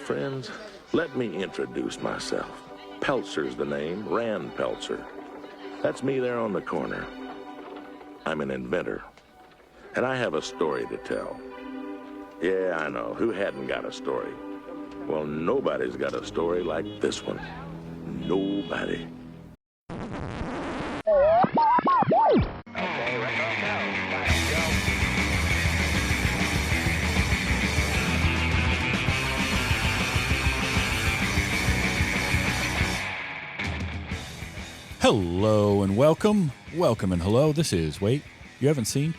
friends, let me introduce myself. Peltzer's the name, Rand Peltzer. That's me there on the corner. I'm an inventor, and I have a story to tell. Yeah, I know, who hadn't got a story? Well, nobody's got a story like this one. Nobody. Okay, record go. Let's go. Hello and welcome. Welcome and hello. This is Wait, You Haven't Seen?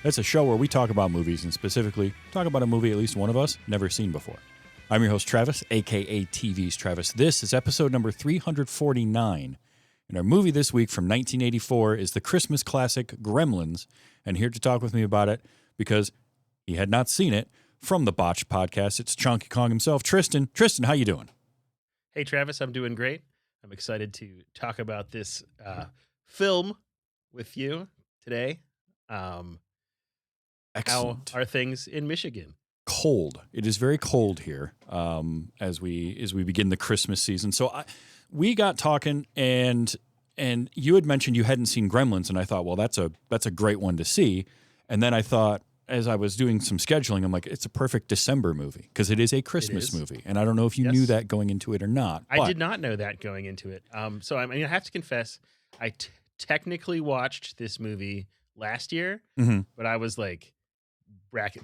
It's a show where we talk about movies and specifically talk about a movie at least one of us never seen before. I'm your host, Travis, a.k.a. TV's Travis. This is episode number 349. And our movie this week from 1984 is the Christmas classic Gremlins. And here to talk with me about it, because he had not seen it, from the Botched podcast, it's Chunky Kong himself, Tristan. Tristan, how you doing? Hey, Travis, I'm doing great. I'm excited to talk about this film with you today. Excellent. How are things in Michigan? Cold. It is very cold here as we begin the Christmas season. So we got talking, and you had mentioned you hadn't seen Gremlins, and I thought, well, that's a great one to see. And then I thought, as I was doing some scheduling, I'm like, it's a perfect December movie because it is a Christmas movie. And I don't know if you knew that going into it or not. I did not know that going into it. So I have to confess, I technically watched this movie last year, but I was like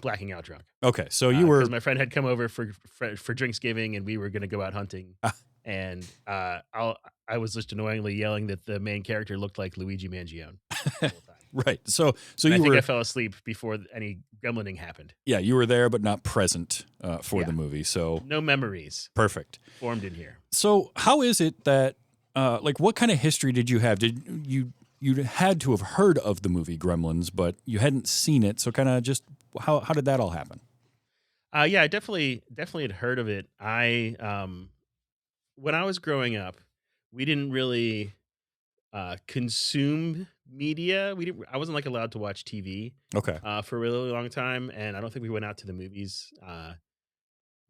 blacking out drunk. Okay, so you were, because my friend had come over for Drinksgiving, and we were going to go out hunting. And I was just annoyingly yelling that the main character looked like Luigi Mangione the whole time. Right. So I think I fell asleep before any gremlining happened. Yeah, you were there, but not present for the movie. So no memories. Perfect. Formed in here. So how is it that, what kind of history did you have? Did you had to have heard of the movie Gremlins, but you hadn't seen it. So kind of just how did that all happen? Yeah, I definitely had heard of it. When I was growing up, we didn't really consume media. I wasn't like allowed to watch TV. Okay. For a really long time, and I don't think we went out to the movies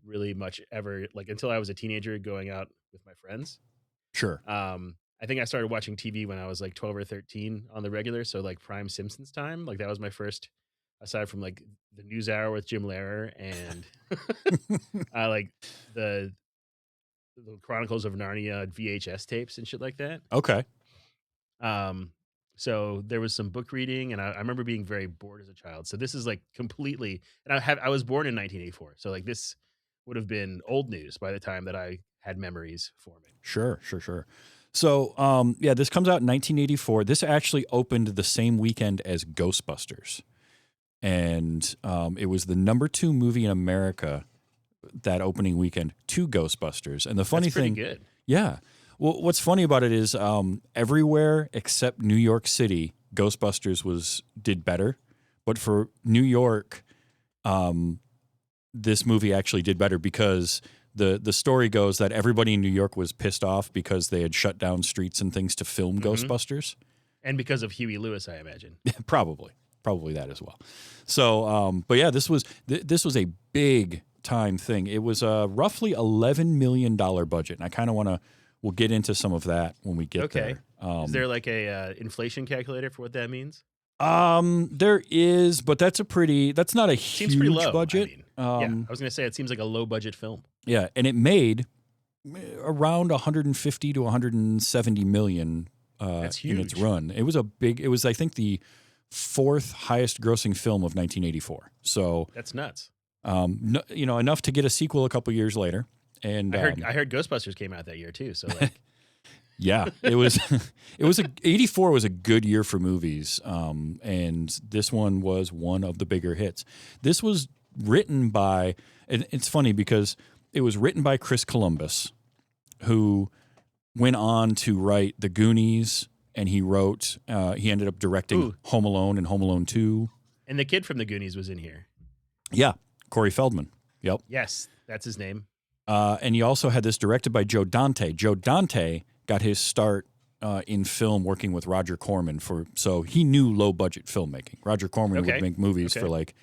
really much ever. Like until I was a teenager, going out with my friends. Sure. I think I started watching TV when I was like 12 or 13 on the regular. So like prime Simpsons time. Like that was my first, aside from like the News Hour with Jim Lehrer and like the Chronicles of Narnia VHS tapes and shit like that. Okay. So there was some book reading, and I remember being very bored as a child. So this is like completely, and I was born in 1984. So like this would have been old news by the time that I had memories forming. Sure. So, this comes out in 1984. This actually opened the same weekend as Ghostbusters. And it was the number 2 movie in America that opening weekend to Ghostbusters. And the funny thing, good. Yeah. Well, what's funny about it is everywhere except New York City, Ghostbusters did better. But for New York, this movie actually did better because the story goes that everybody in New York was pissed off because they had shut down streets and things to film Ghostbusters. And because of Huey Lewis, I imagine. Probably that as well. So, but yeah, this was a big time thing. It was a roughly $11 million budget, and I kind of we'll get into some of that when we get there. Is there like a inflation calculator for what that means? There is, but that's not a Seems huge pretty low, budget. I was going to say it seems like a low budget film. Yeah, and it made around 150 to 170 million That's huge. in its run. It was I think the 4th highest grossing film of 1984. So that's nuts. Enough to get a sequel a couple years later. And I heard Ghostbusters came out that year too. So like, yeah, it was 84 was a good year for movies. And this one was one of the bigger hits. This was written by, and it's funny because it was written by Chris Columbus, who went on to write The Goonies, and he ended up directing Home Alone and Home Alone 2. And the kid from The Goonies was in here. Yeah, Corey Feldman. Yep. Yes, that's his name. And he also had this directed by Joe Dante. Joe Dante got his start in film working with Roger Corman so he knew low budget filmmaking. Roger Corman would make movies for like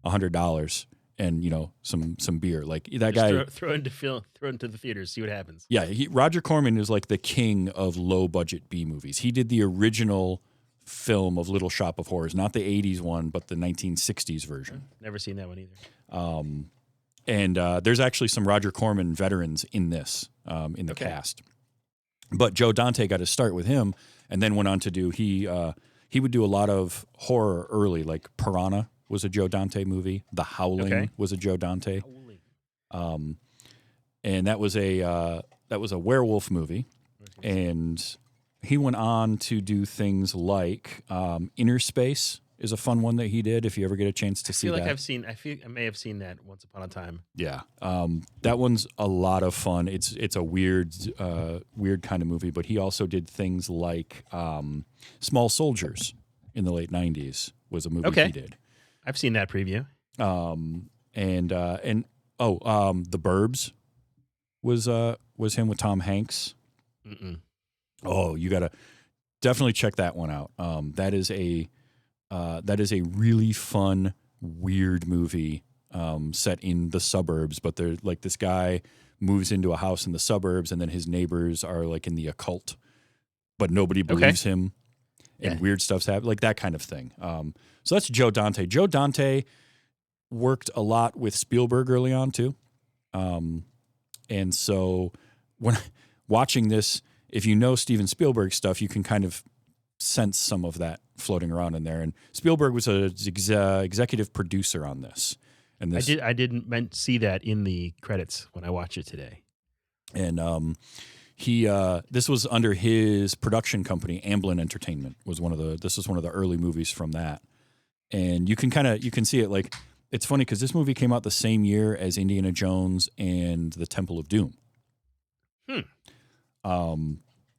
$100, and some beer. Like that Just guy. throw into the theaters, see what happens. Yeah, Roger Corman is like the king of low budget B movies. He did the original film of Little Shop of Horrors, not the 80s one, but the 1960s version. Never seen that one either. And there's actually some Roger Corman veterans in this, in the cast. But Joe Dante got his start with him, and then went on to do he would do a lot of horror early, like Piranha was a Joe Dante movie. The Howling was a Joe Dante. And that was a werewolf movie, and he went on to do things like Inner Space is a fun one that he did. If you ever get a chance to see that, I feel I may have seen that once upon a time. Yeah, that one's a lot of fun. It's a weird kind of movie, but he also did things like Small Soldiers in the late '90s was a movie he did. I've seen that preview. The Burbs was him with Tom Hanks. Mm-mm. Oh, you gotta definitely check that one out. That is a really fun, weird movie set in the suburbs. But they're like this guy moves into a house in the suburbs, and then his neighbors are like in the occult, but nobody believes him, and weird stuff's happening, like that kind of thing. So that's Joe Dante. Joe Dante worked a lot with Spielberg early on too, and so when watching this, if you know Steven Spielberg stuff, you can kind of sense some of that floating around in there. And Spielberg was an executive producer on this. And this, I didn't see that in the credits when I watched it today. And this was under his production company, Amblin Entertainment. This was one of the early movies from that. And you can see it. Like, it's funny because this movie came out the same year as Indiana Jones and the Temple of Doom.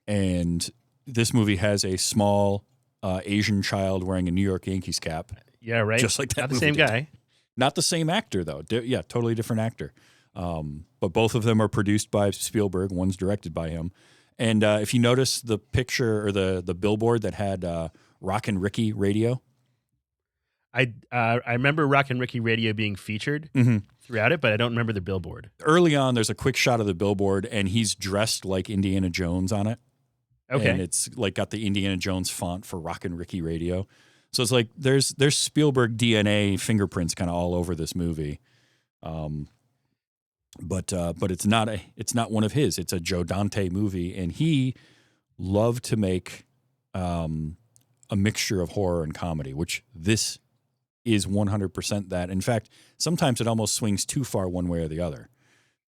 And this movie has a small Asian child wearing a New York Yankees cap. Yeah, right. Just like that. Not the same guy. Not the same actor though. Totally different actor. But both of them are produced by Spielberg. One's directed by him. And if you notice the picture or the billboard that had Rockin' Ricky Radio. I remember Rockin' Ricky Radio being featured throughout it, but I don't remember the billboard. Early on, there's a quick shot of the billboard, and he's dressed like Indiana Jones on it. Okay. And it's like got the Indiana Jones font for Rockin' Ricky Radio. So it's like there's Spielberg DNA fingerprints kind of all over this movie. But it's not one of his. It's a Joe Dante movie, and he loved to make a mixture of horror and comedy, which this is 100% that. In fact, sometimes it almost swings too far one way or the other.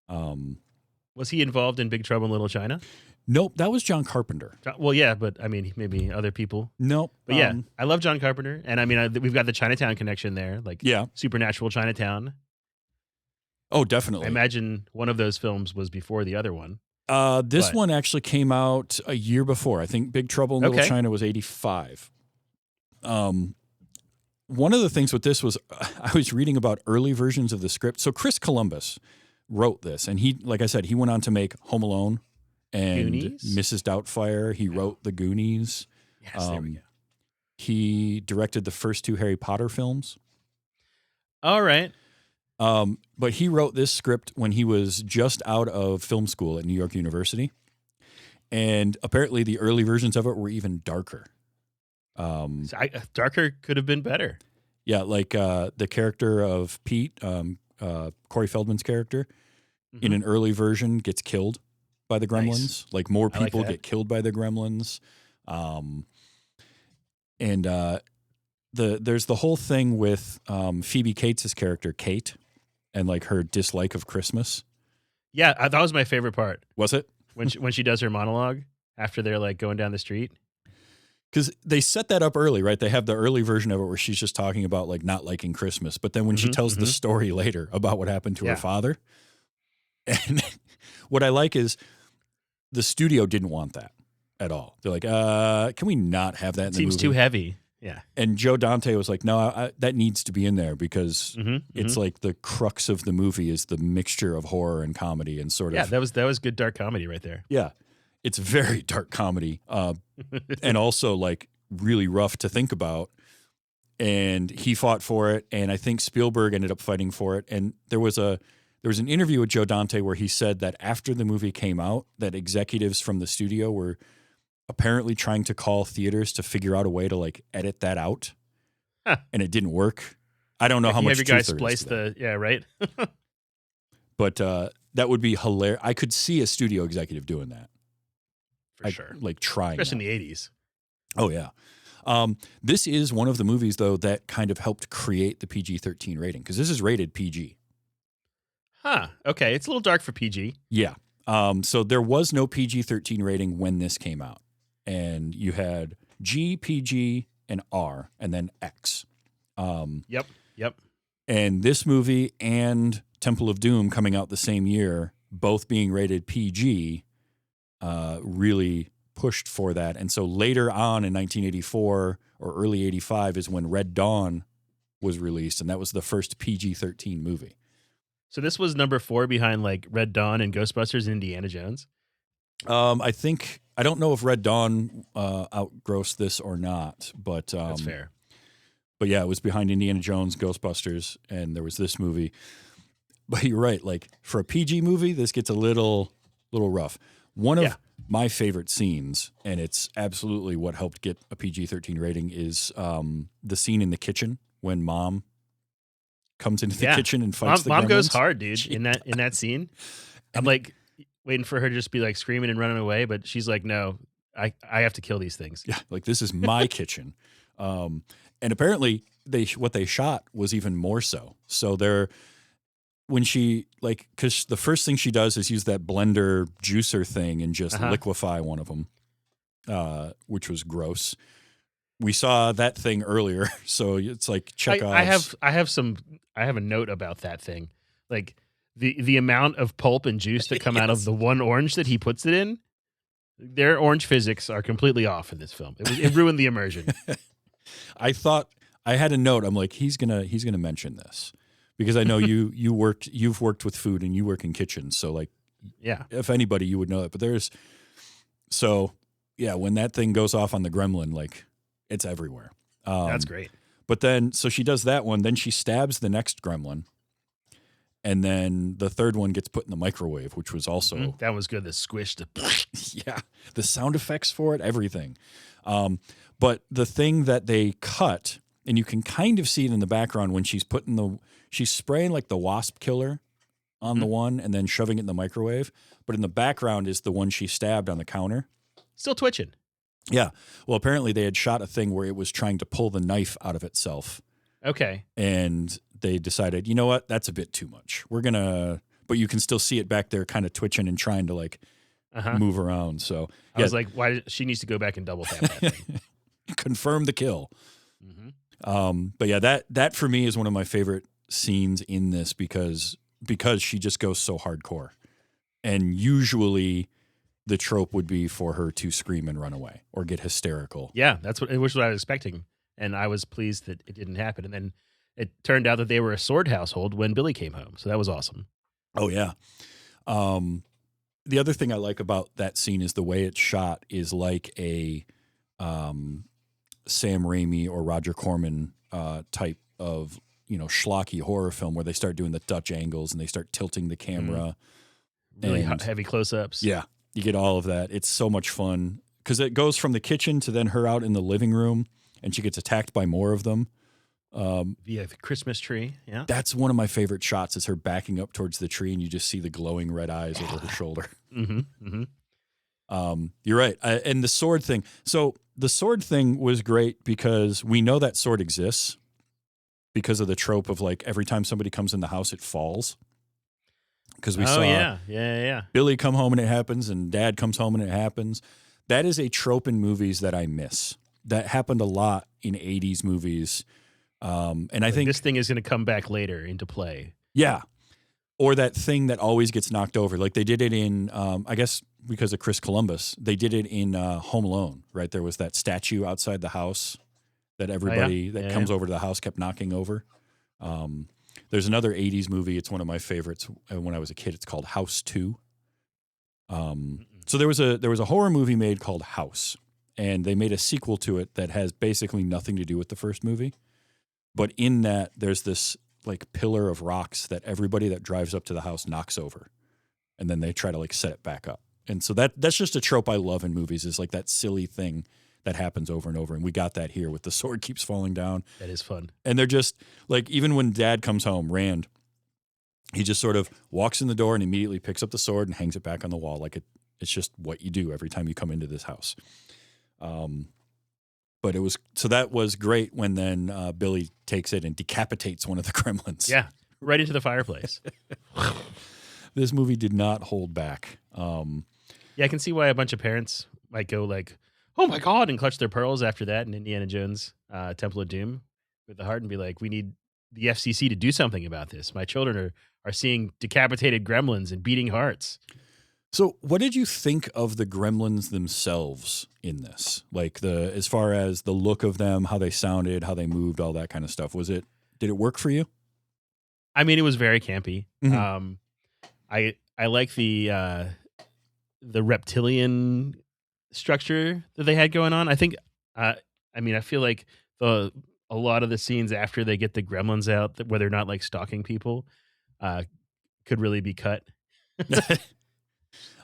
Was he involved in Big Trouble in Little China? Nope, that was John Carpenter. Well, yeah, but I mean, maybe other people. Nope. But yeah, I love John Carpenter, and I mean, we've got the Chinatown connection there, like Supernatural Chinatown. Oh, definitely. I imagine one of those films was before the other one. This one actually came out a year before. I think Big Trouble in Little China was 85. One of the things with this was I was reading about early versions of the script. So Chris Columbus wrote this, and he, like I said, he went on to make Home Alone and Goonies? Mrs. Doubtfire. He wrote The Goonies. Yes, there we go. He directed the first two Harry Potter films. All right. But he wrote this script when he was just out of film school at New York University. And apparently the early versions of it were even darker. Darker could have been better. Yeah, like the character of Pete, Corey Feldman's character, in an early version gets killed by the Gremlins. Nice. Like more people like that. get killed by the Gremlins. There's the whole thing with Phoebe Cates' character, Kate, and like her dislike of Christmas. Yeah, that was my favorite part. Was it? When she does her monologue after they're like going down the street. Because they set that up early, right? They have the early version of it where she's just talking about like not liking Christmas. But then when she tells the story later about what happened to her father, and what I like is the studio didn't want that at all. They're like, can we not have that in the movie? Seems too heavy. Yeah. And Joe Dante was like, no, that needs to be in there because it's like the crux of the movie is the mixture of horror and comedy and sort of. Yeah, that was good dark comedy right there. Yeah. It's very dark comedy and also like really rough to think about. and he fought for it, and I think Spielberg ended up fighting for it. And there was an interview with Joe Dante where he said that after the movie came out, that executives from the studio were apparently trying to call theaters to figure out a way to like edit that out, and it didn't work. I don't know how much every truth guy there is splice to that. right. But that would be hilarious. I could see a studio executive doing that. For sure. Like trying, especially in the 80s. Oh yeah. This is one of the movies though that kind of helped create the PG-13 rating, because this is rated PG. Huh. Okay. It's a little dark for PG. Yeah. So there was no PG-13 rating when this came out, and you had G, PG, and R, and then X. Yep. And this movie and Temple of Doom coming out the same year, both being rated PG, really pushed for that. And so later on in 1984 or early 85 is when Red Dawn was released, and that was the first PG-13 movie. So this was number 4 behind like Red Dawn and Ghostbusters and Indiana Jones. I don't know if Red Dawn outgrossed this or not, but That's fair. But yeah, it was behind Indiana Jones, Ghostbusters, and there was this movie. But you're right, like for a PG movie, this gets a little rough. One of my favorite scenes, and it's absolutely what helped get a PG-13 rating, is the scene in the kitchen when Mom comes into the kitchen and fights the Mom gremlins. goes hard, dude, in that scene. I'm like waiting for her to just be like screaming and running away, but she's like, no, I have to kill these things. Yeah, like this is my kitchen. And apparently what they shot was even more so. So when she because the first thing she does is use that blender juicer thing and just liquefy one of them, which was gross. We saw that thing earlier, so it's like Chekhov's. I have a note about that thing, like the amount of pulp and juice that come out of the one orange that he puts it in. Their orange physics are completely off in this film. It ruined the immersion. I thought I had a note. I'm like, he's gonna mention this because I know you've worked with food and you work in kitchens, so like, yeah, if anybody you would know it. But when that thing goes off on the gremlin, like it's everywhere. That's great. But then so she does that one, then she stabs the next gremlin, and then the third one gets put in the microwave, which was also that was good. The squish, yeah, the sound effects for it, everything. But the thing that they cut, and you can kind of see it in the background when she's spraying like the wasp killer on the one and then shoving it in the microwave. But in the background is the one she stabbed on the counter. Still twitching. Yeah. Well, apparently they had shot a thing where it was trying to pull the knife out of itself. Okay. And they decided, you know what? That's a bit too much. But you can still see it back there kind of twitching and trying to like move around. So I was like, why? She needs to go back and double tap that thing. Confirm the kill. But yeah, that for me is one of my favorite scenes in this because she just goes so hardcore. And usually the trope would be for her to scream and run away or get hysterical. Yeah, it was what I was expecting. And I was pleased that it didn't happen. And then it turned out that they were a sword household when Billy came home. So that was awesome. Oh, yeah. The other thing I like about that scene is the way it's shot is like a Sam Raimi or Roger Corman type of, schlocky horror film where they start doing the Dutch angles and they start tilting the camera. Really heavy close-ups. Yeah, you get all of that. It's so much fun because it goes from the kitchen to then her out in the living room and she gets attacked by more of them. Via the Christmas tree. Yeah. That's one of my favorite shots is her backing up towards the tree and you just see the glowing red eyes over her shoulder. You're right. And the sword thing. So the sword thing was great because we know that sword exists because of the trope of like every time somebody comes in the house, it falls. Because we saw Billy come home and it happens and Dad comes home and it happens. That is a trope in movies that I miss. That happened a lot in 80s movies. And I think this thing is going to come back later into play. Yeah. Or that thing that always gets knocked over. Like they did it in, I guess because of Chris Columbus, they did it in Home Alone, right? There was that statue outside the house that everybody that comes over to the house kept knocking over. There's another 80s movie. It's one of my favorites when I was a kid. It's called House 2. So there was a horror movie made called House, and they made a sequel to it that has basically nothing to do with the first movie. but in that there's this like pillar of rocks that everybody that drives up to the house knocks over, and then they try to like set it back up. And so that's just a trope I love in movies, is like that silly thing that happens over and over. And we got that here with the sword keeps falling down. That is fun. And they're just like, even when Dad comes home, Rand, he just sort of walks in the door and immediately picks up the sword and hangs it back on the wall. Like it's just what you do every time you come into this house. But that was great when then Billy takes it and decapitates one of the gremlins. Yeah, right into the fireplace. This movie did not hold back. Yeah, I can see why a bunch of parents might go like, "Oh my God," and clutch their pearls after that in Indiana Jones, Temple of Doom, with the heart, and be like, "We need the FCC to do something about this. My children are seeing decapitated gremlins and beating hearts." So, what did you think of the gremlins themselves in this? Like as far as the look of them, how they sounded, how they moved, all that kind of stuff. Did it work for you? I mean, it was very campy. Mm-hmm. I like the reptilian structure that they had going on. I think, I feel like a lot of the scenes after they get the gremlins out, where they're not like stalking people, could really be cut.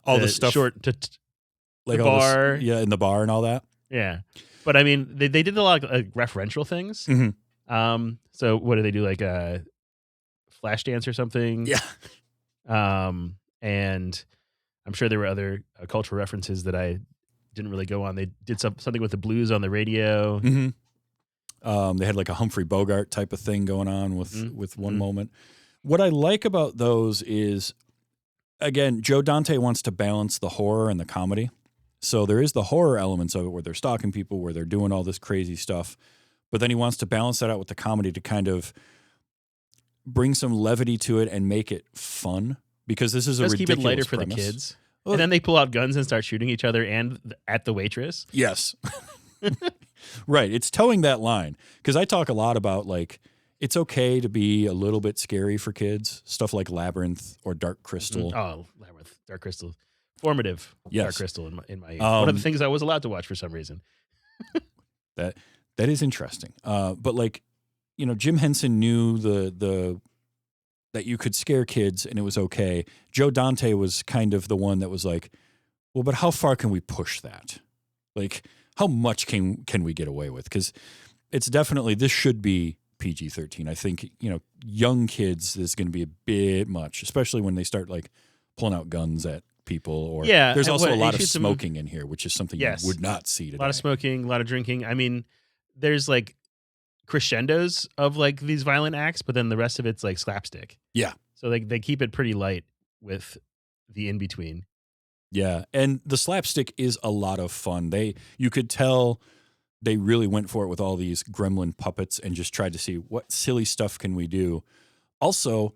All the stuff short to like the bar, in the bar and all that. Yeah, but I mean, they did a lot of referential things. Mm-hmm. So what do they do? Like a flash dance or something? Yeah. And I'm sure there were other cultural references that I didn't really go on. They did something with the blues on the radio. Mm-hmm. They had like a Humphrey Bogart type of thing going on with one moment. What I like about those is, again, Joe Dante wants to balance the horror and the comedy. So there is the horror elements of it where they're stalking people, where they're doing all this crazy stuff. But then he wants to balance that out with the comedy to kind of bring some levity to it and make it fun, because this is a ridiculous keep it lighter for premise. the kids. Well, and then they pull out guns and start shooting each other and at the waitress. Yes. Right. It's towing that line, because I talk a lot about like, it's okay to be a little bit scary for kids. Stuff like Labyrinth or Dark Crystal. Oh, Labyrinth, Dark Crystal. Formative. Yes. Dark Crystal in my one of the things I was allowed to watch for some reason. That is interesting. But like, Jim Henson knew the that you could scare kids and it was okay. Joe Dante was kind of the one that was like, well, but how far can we push that? Like, how much can we get away with? Because it's definitely, this should be PG-13. I think, young kids, this is going to be a bit much, especially when they start like pulling out guns at people. Or there's also a lot of smoking in here, which is something you would not see today. A lot of smoking, a lot of drinking. I mean, there's like crescendos of like these violent acts, but then the rest of it's like slapstick. Yeah. So they keep it pretty light with the in between. Yeah, and the slapstick is a lot of fun. You could tell they really went for it with all these gremlin puppets and just tried to see what silly stuff can we do. Also,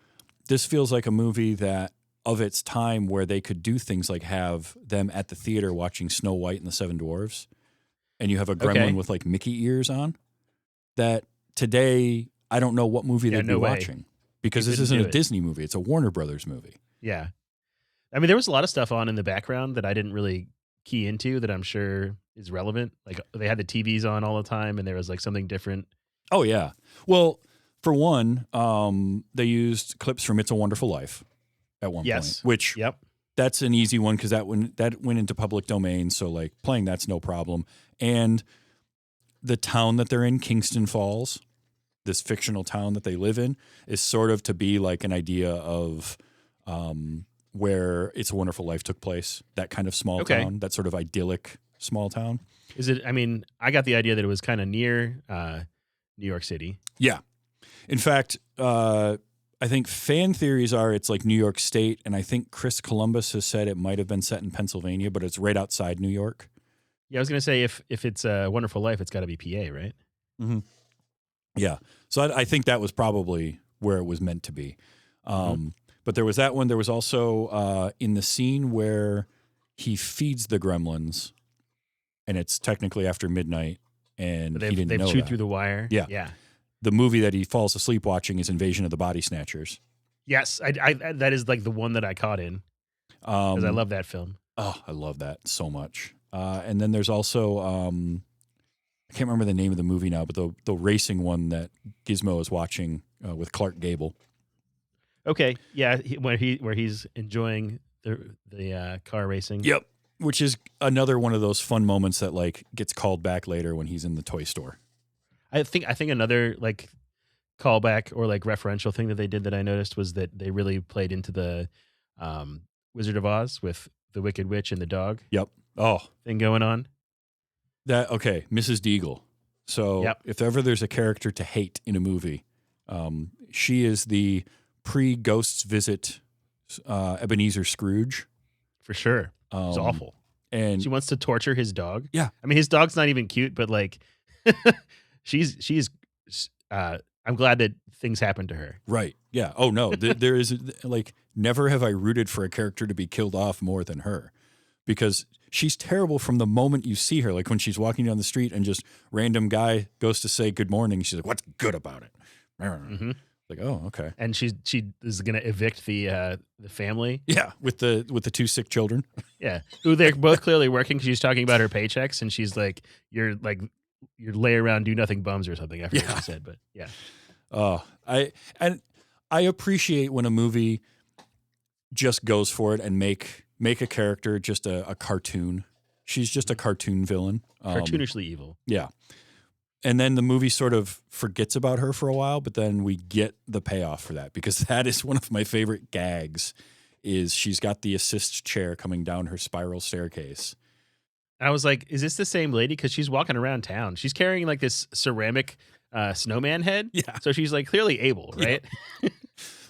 this feels like a movie that of its time where they could do things like have them at the theater watching Snow White and the Seven Dwarfs, and you have a gremlin with like Mickey ears on. That today, I don't know what movie they'd be watching, because this isn't a Disney movie. It's a Warner Brothers movie. Yeah. I mean, there was a lot of stuff on in the background that I didn't really key into that I'm sure is relevant. Like they had the TVs on all the time and there was like something different. Oh, yeah. Well, for one, they used clips from It's a Wonderful Life at one point, which that's an easy one because that went into public domain. So like playing that's no problem. And the town that they're in, Kingston Falls, this fictional town that they live in, is sort of to be like an idea of where It's a Wonderful Life took place, that kind of small town, that sort of idyllic small town. Is it? I mean, I got the idea that it was kind of near New York City. Yeah. In fact, I think fan theories are it's like New York State, and I think Chris Columbus has said it might have been set in Pennsylvania, but it's right outside New York. Yeah, I was going to say if it's a Wonderful Life, it's got to be PA, right? Mm-hmm. Yeah. So I think that was probably where it was meant to be. But there was that one. There was also in the scene where he feeds the gremlins, and it's technically after midnight, and he didn't know they shoot that. through the wire. Yeah. Yeah. The movie that he falls asleep watching is Invasion of the Body Snatchers. Yes, I that is like the one that I caught in because I love that film. Oh, I love that so much. And then there's also, I I can't remember the name of the movie now, but the racing one that Gizmo is watching with Clark Gable. Okay, yeah, where he's enjoying the car racing. Yep. Which is another one of those fun moments that like gets called back later when he's in the toy store. I think another like callback or like referential thing that they did that I noticed was that they really played into the Wizard of Oz with the Wicked Witch and the dog. Yep. Oh, thing going on. Okay, Mrs. Deagle. So if ever there's a character to hate in a movie, she is the pre-Ghosts Visit Ebenezer Scrooge. For sure. It's awful. And she wants to torture his dog. Yeah. I mean, his dog's not even cute, but like she's I'm glad that things happen to her. Right. Yeah. Oh no, there is like never have I rooted for a character to be killed off more than her, because she's terrible from the moment you see her. Like when she's walking down the street and just random guy goes to say good morning, she's like, "What's good about it?" Mm-hmm. Like, oh, okay. And she is going to evict the family. Yeah, with the two sick children. Yeah, who they're both clearly working. She's talking about her paychecks, and she's like, "You're lay around, do nothing bums or something." I forget what she said, but yeah. I appreciate when a movie just goes for it and make a character just a cartoon. She's just a cartoon villain, cartoonishly evil. Yeah. And then the movie sort of forgets about her for a while, but then we get the payoff for that, because that is one of my favorite gags. Is she's got the assist chair coming down her spiral staircase. I was like, is this the same lady? Because she's walking around town. She's carrying like this ceramic snowman head. Yeah. So she's like clearly able, right? Yeah.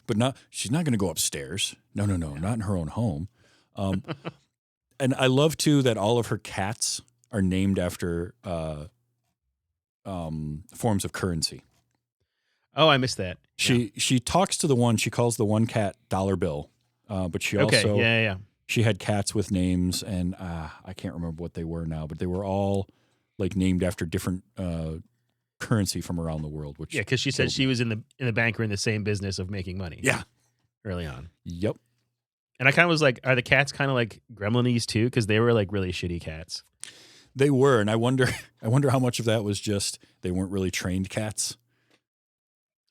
But she's not going to go upstairs. No, not in her own home. And I love too that all of her cats are named after forms of currency. Oh, I missed that. She talks to the one, she calls the one cat Dollar Bill, but she also she had cats with names, and I can't remember what they were now, but they were all like named after different currency from around the world. Which because she said she was in the bank or in the same business of making money. Yeah, early on. Yep. And I kind of was like, are the cats kind of like Gremlins too? Because they were like really shitty cats. They were, and I wonder how much of that was just they weren't really trained cats.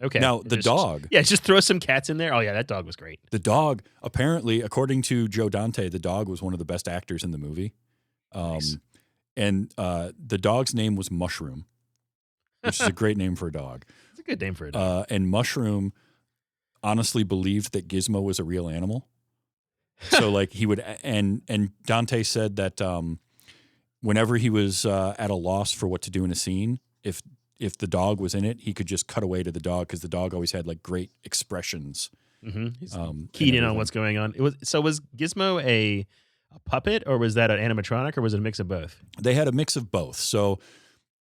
Okay. Now, the dog. Just throw some cats in there. Oh, yeah, that dog was great. The dog, apparently, according to Joe Dante, the dog was one of the best actors in the movie. Nice. And the dog's name was Mushroom, which is a great name for a dog. It's a good name for a dog. And Mushroom honestly believed that Gizmo was a real animal. So, like, he would, and Dante said that whenever he was at a loss for what to do in a scene, if the dog was in it, he could just cut away to the dog, because the dog always had like great expressions. Mm-hmm. He's keyed in on what's going on. Was Gizmo a puppet, or was that an animatronic, or was it a mix of both? They had a mix of both. So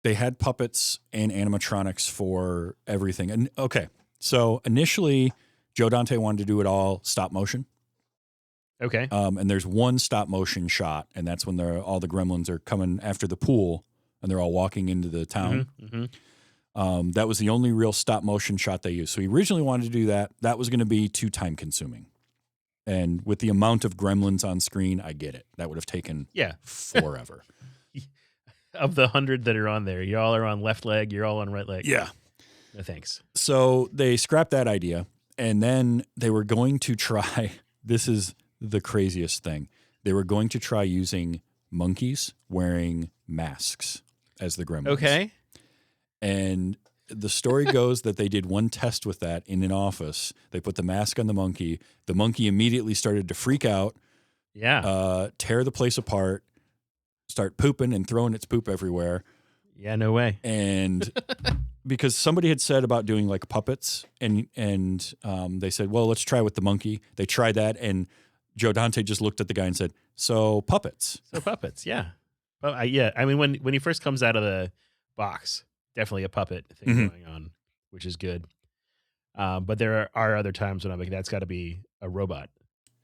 they had puppets and animatronics for everything. And okay, so initially Joe Dante wanted to do it all stop motion. Okay. And there's one stop motion shot, and that's when all the gremlins are coming after the pool, and they're all walking into the town. Mm-hmm. That was the only real stop motion shot they used. So he originally wanted to do that. That was going to be too time consuming. And with the amount of gremlins on screen, I get it. That would have taken forever. Of the 100 that are on there, you all are on left leg, you're all on right leg. Yeah. No thanks. So they scrapped that idea, and then they were going to try, this is the craziest thing. They were going to try using monkeys wearing masks as the gremlins. Okay. And the story goes that they did one test with that in an office. They put the mask on the monkey. The monkey immediately started to freak out. Yeah. Tear the place apart, start pooping and throwing its poop everywhere. Yeah, no way. And because somebody had said about doing like puppets, and they said, well, let's try with the monkey. They tried that, and Joe Dante just looked at the guy and said, so puppets. So puppets, yeah. Well, yeah, I mean, when he first comes out of the box, definitely a puppet thing going on, which is good. But there are other times when I'm like, that's got to be a robot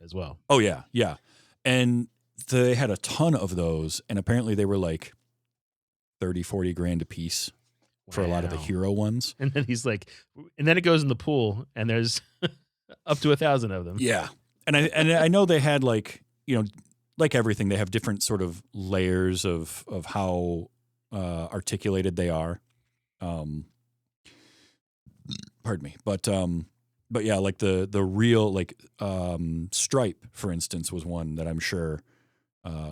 as well. Oh, yeah, yeah. And they had a ton of those, and apparently they were like 30, 40 grand a piece for a lot of the hero ones. And then he's like, and then it goes in the pool, and there's up to 1,000 of them. Yeah. And I know they had like, like everything, they have different sort of layers of how articulated they are. Pardon me, but yeah, like the real like Stripe, for instance, was one that I'm sure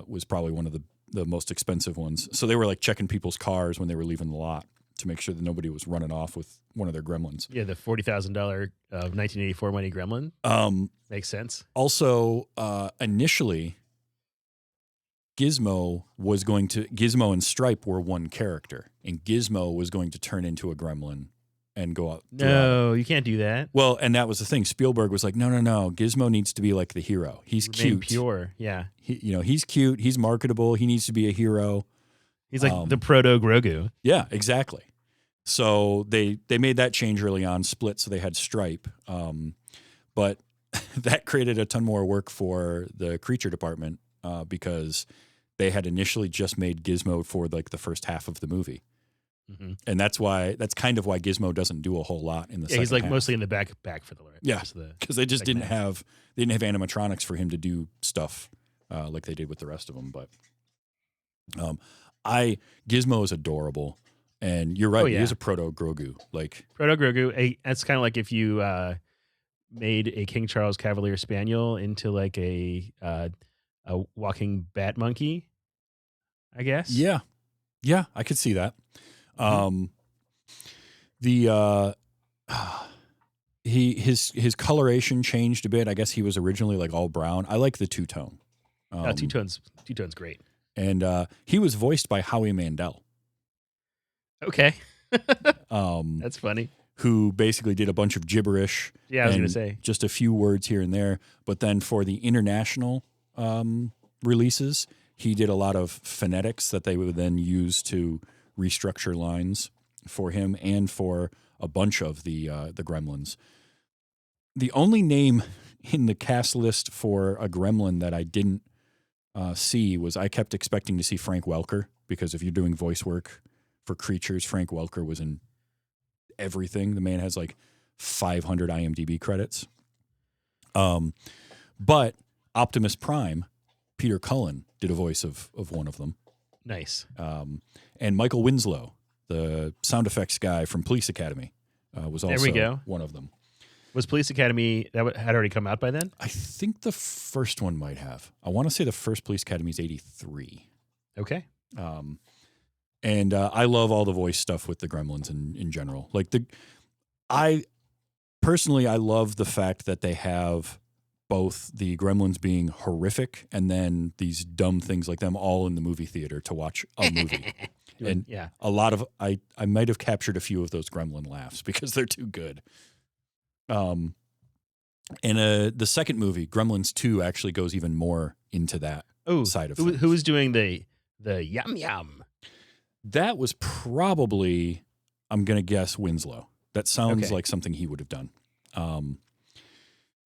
was probably one of the most expensive ones. So they were like checking people's cars when they were leaving the lot to make sure that nobody was running off with one of their gremlins. Yeah, the $40,000 1984 money Gremlin. Makes sense. Also, initially, Gizmo and Stripe were one character, and Gizmo was going to turn into a gremlin and go out. No, you can't do that. Well, and that was the thing. Spielberg was like, no. Gizmo needs to be like the hero. He's Remain cute. pure. Yeah. He's cute. He's marketable. He needs to be a hero. He's like the proto Grogu. Yeah, exactly. So they made that change early on, split, so they had Stripe. But that created a ton more work for the creature department because they had initially just made Gizmo for like the first half of the movie. Mm-hmm. And that's kind of why Gizmo doesn't do a whole lot in the second he's like half. mostly in the back for the Lord. Yeah, because they just didn't have animatronics for him to do stuff like they did with the rest of them. But Gizmo is adorable, and you're right. He is a proto Grogu. Like proto Grogu. That's kind of like if you made a King Charles Cavalier Spaniel into like a walking bat monkey. I guess. Yeah, I could see that. His coloration changed a bit. I guess he was originally like all brown. I like the two-tone. Two-tone's great. And he was voiced by Howie Mandel. Okay. That's funny. Who basically did a bunch of gibberish. Yeah, I was going to say. Just a few words here and there. But then for the international releases, he did a lot of phonetics that they would then use to restructure lines for him and for a bunch of the Gremlins. The only name in the cast list for a Gremlin that I didn't see was I kept expecting to see Frank Welker, because if you're doing voice work for creatures, Frank Welker was in everything. The man has like 500 IMDb credits. But Optimus Prime, Peter Cullen, did a voice of one of them. Nice. And Michael Winslow, the sound effects guy from Police Academy, was also one of them. Was Police Academy, that had already come out by then? I think the first one might have. I want to say the first Police Academy is 83. Okay. And I love all the voice stuff with the Gremlins in general. Like I love the fact that they have both the Gremlins being horrific and then these dumb things like them all in the movie theater to watch a movie. And a lot of I might have captured a few of those Gremlin laughs because they're too good. And the second movie, Gremlins 2, actually goes even more into that side of things. Who was doing the yum yum? That was probably, I'm going to guess, Winslow. That sounds like something he would have done.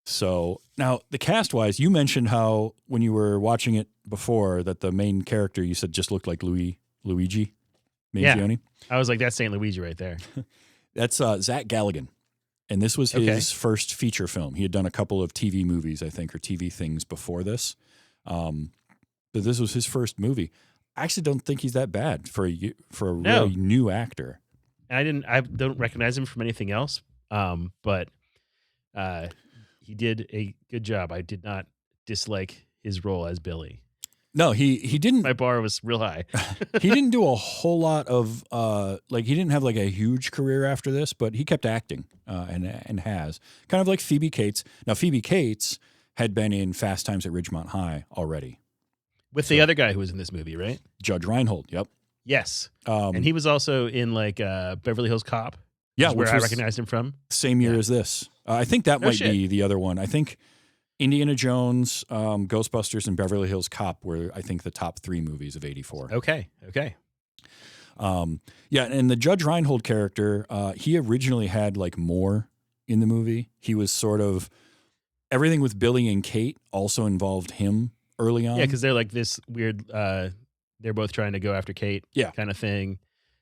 So now the cast-wise, you mentioned how when you were watching it before that the main character you said just looked like Luigi Mangione. Yeah. I was like, that's St. Luigi right there. That's Zach Galligan. And this was his first feature film. He had done a couple of TV movies, I think, or TV things before this. But this was his first movie. I actually don't think he's that bad for a really new actor. I don't recognize him from anything else. But he did a good job. I did not dislike his role as Billy. No, he didn't. My bar was real high. He didn't do a whole lot of he didn't have like a huge career after this, but he kept acting and has kind of like Phoebe Cates. Now Phoebe Cates had been in Fast Times at Ridgemont High already with the other guy who was in this movie, right? Judge Reinhold. Yep. Yes, and he was also in like Beverly Hills Cop. Yeah, where I recognized him from. Same year as this. I think that might be the other one. I think Indiana Jones, Ghostbusters, and Beverly Hills Cop were, I think, the top 3 movies of '84. Okay. And the Judge Reinhold character, he originally had like more in the movie. He was sort of everything with Billy and Kate also involved him early on. Yeah, because they're like this weird. They're both trying to go after Kate. Yeah. Kind of thing.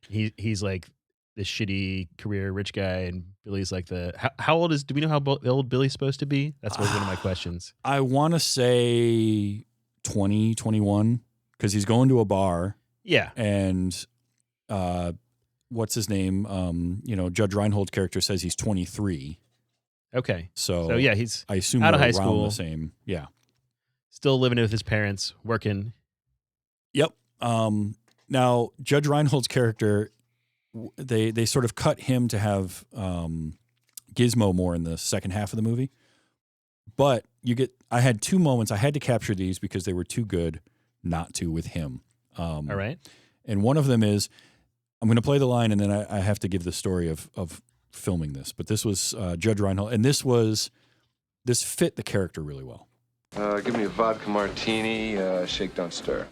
He's like this shitty career rich guy, and Billy's like how old is? Do we know how old Billy's supposed to be? That's one of my questions. I want to say 20, 21, because he's going to a bar. Yeah, and what's his name? Judge Reinhold's character says he's 23. Okay. So yeah, he's I assume out of they're high around school. the same. Yeah. Still living with his parents, working. Yep. Now Judge Reinhold's character, they sort of cut him to have Gizmo more in the second half of the movie. But I had two moments. I had to capture these because they were too good not to with him. All right. And one of them is, I'm going to play the line and then I have to give the story of filming this. But this was Judge Reinhold, and this fit the character really well. Give me a vodka martini, shake, don't stir.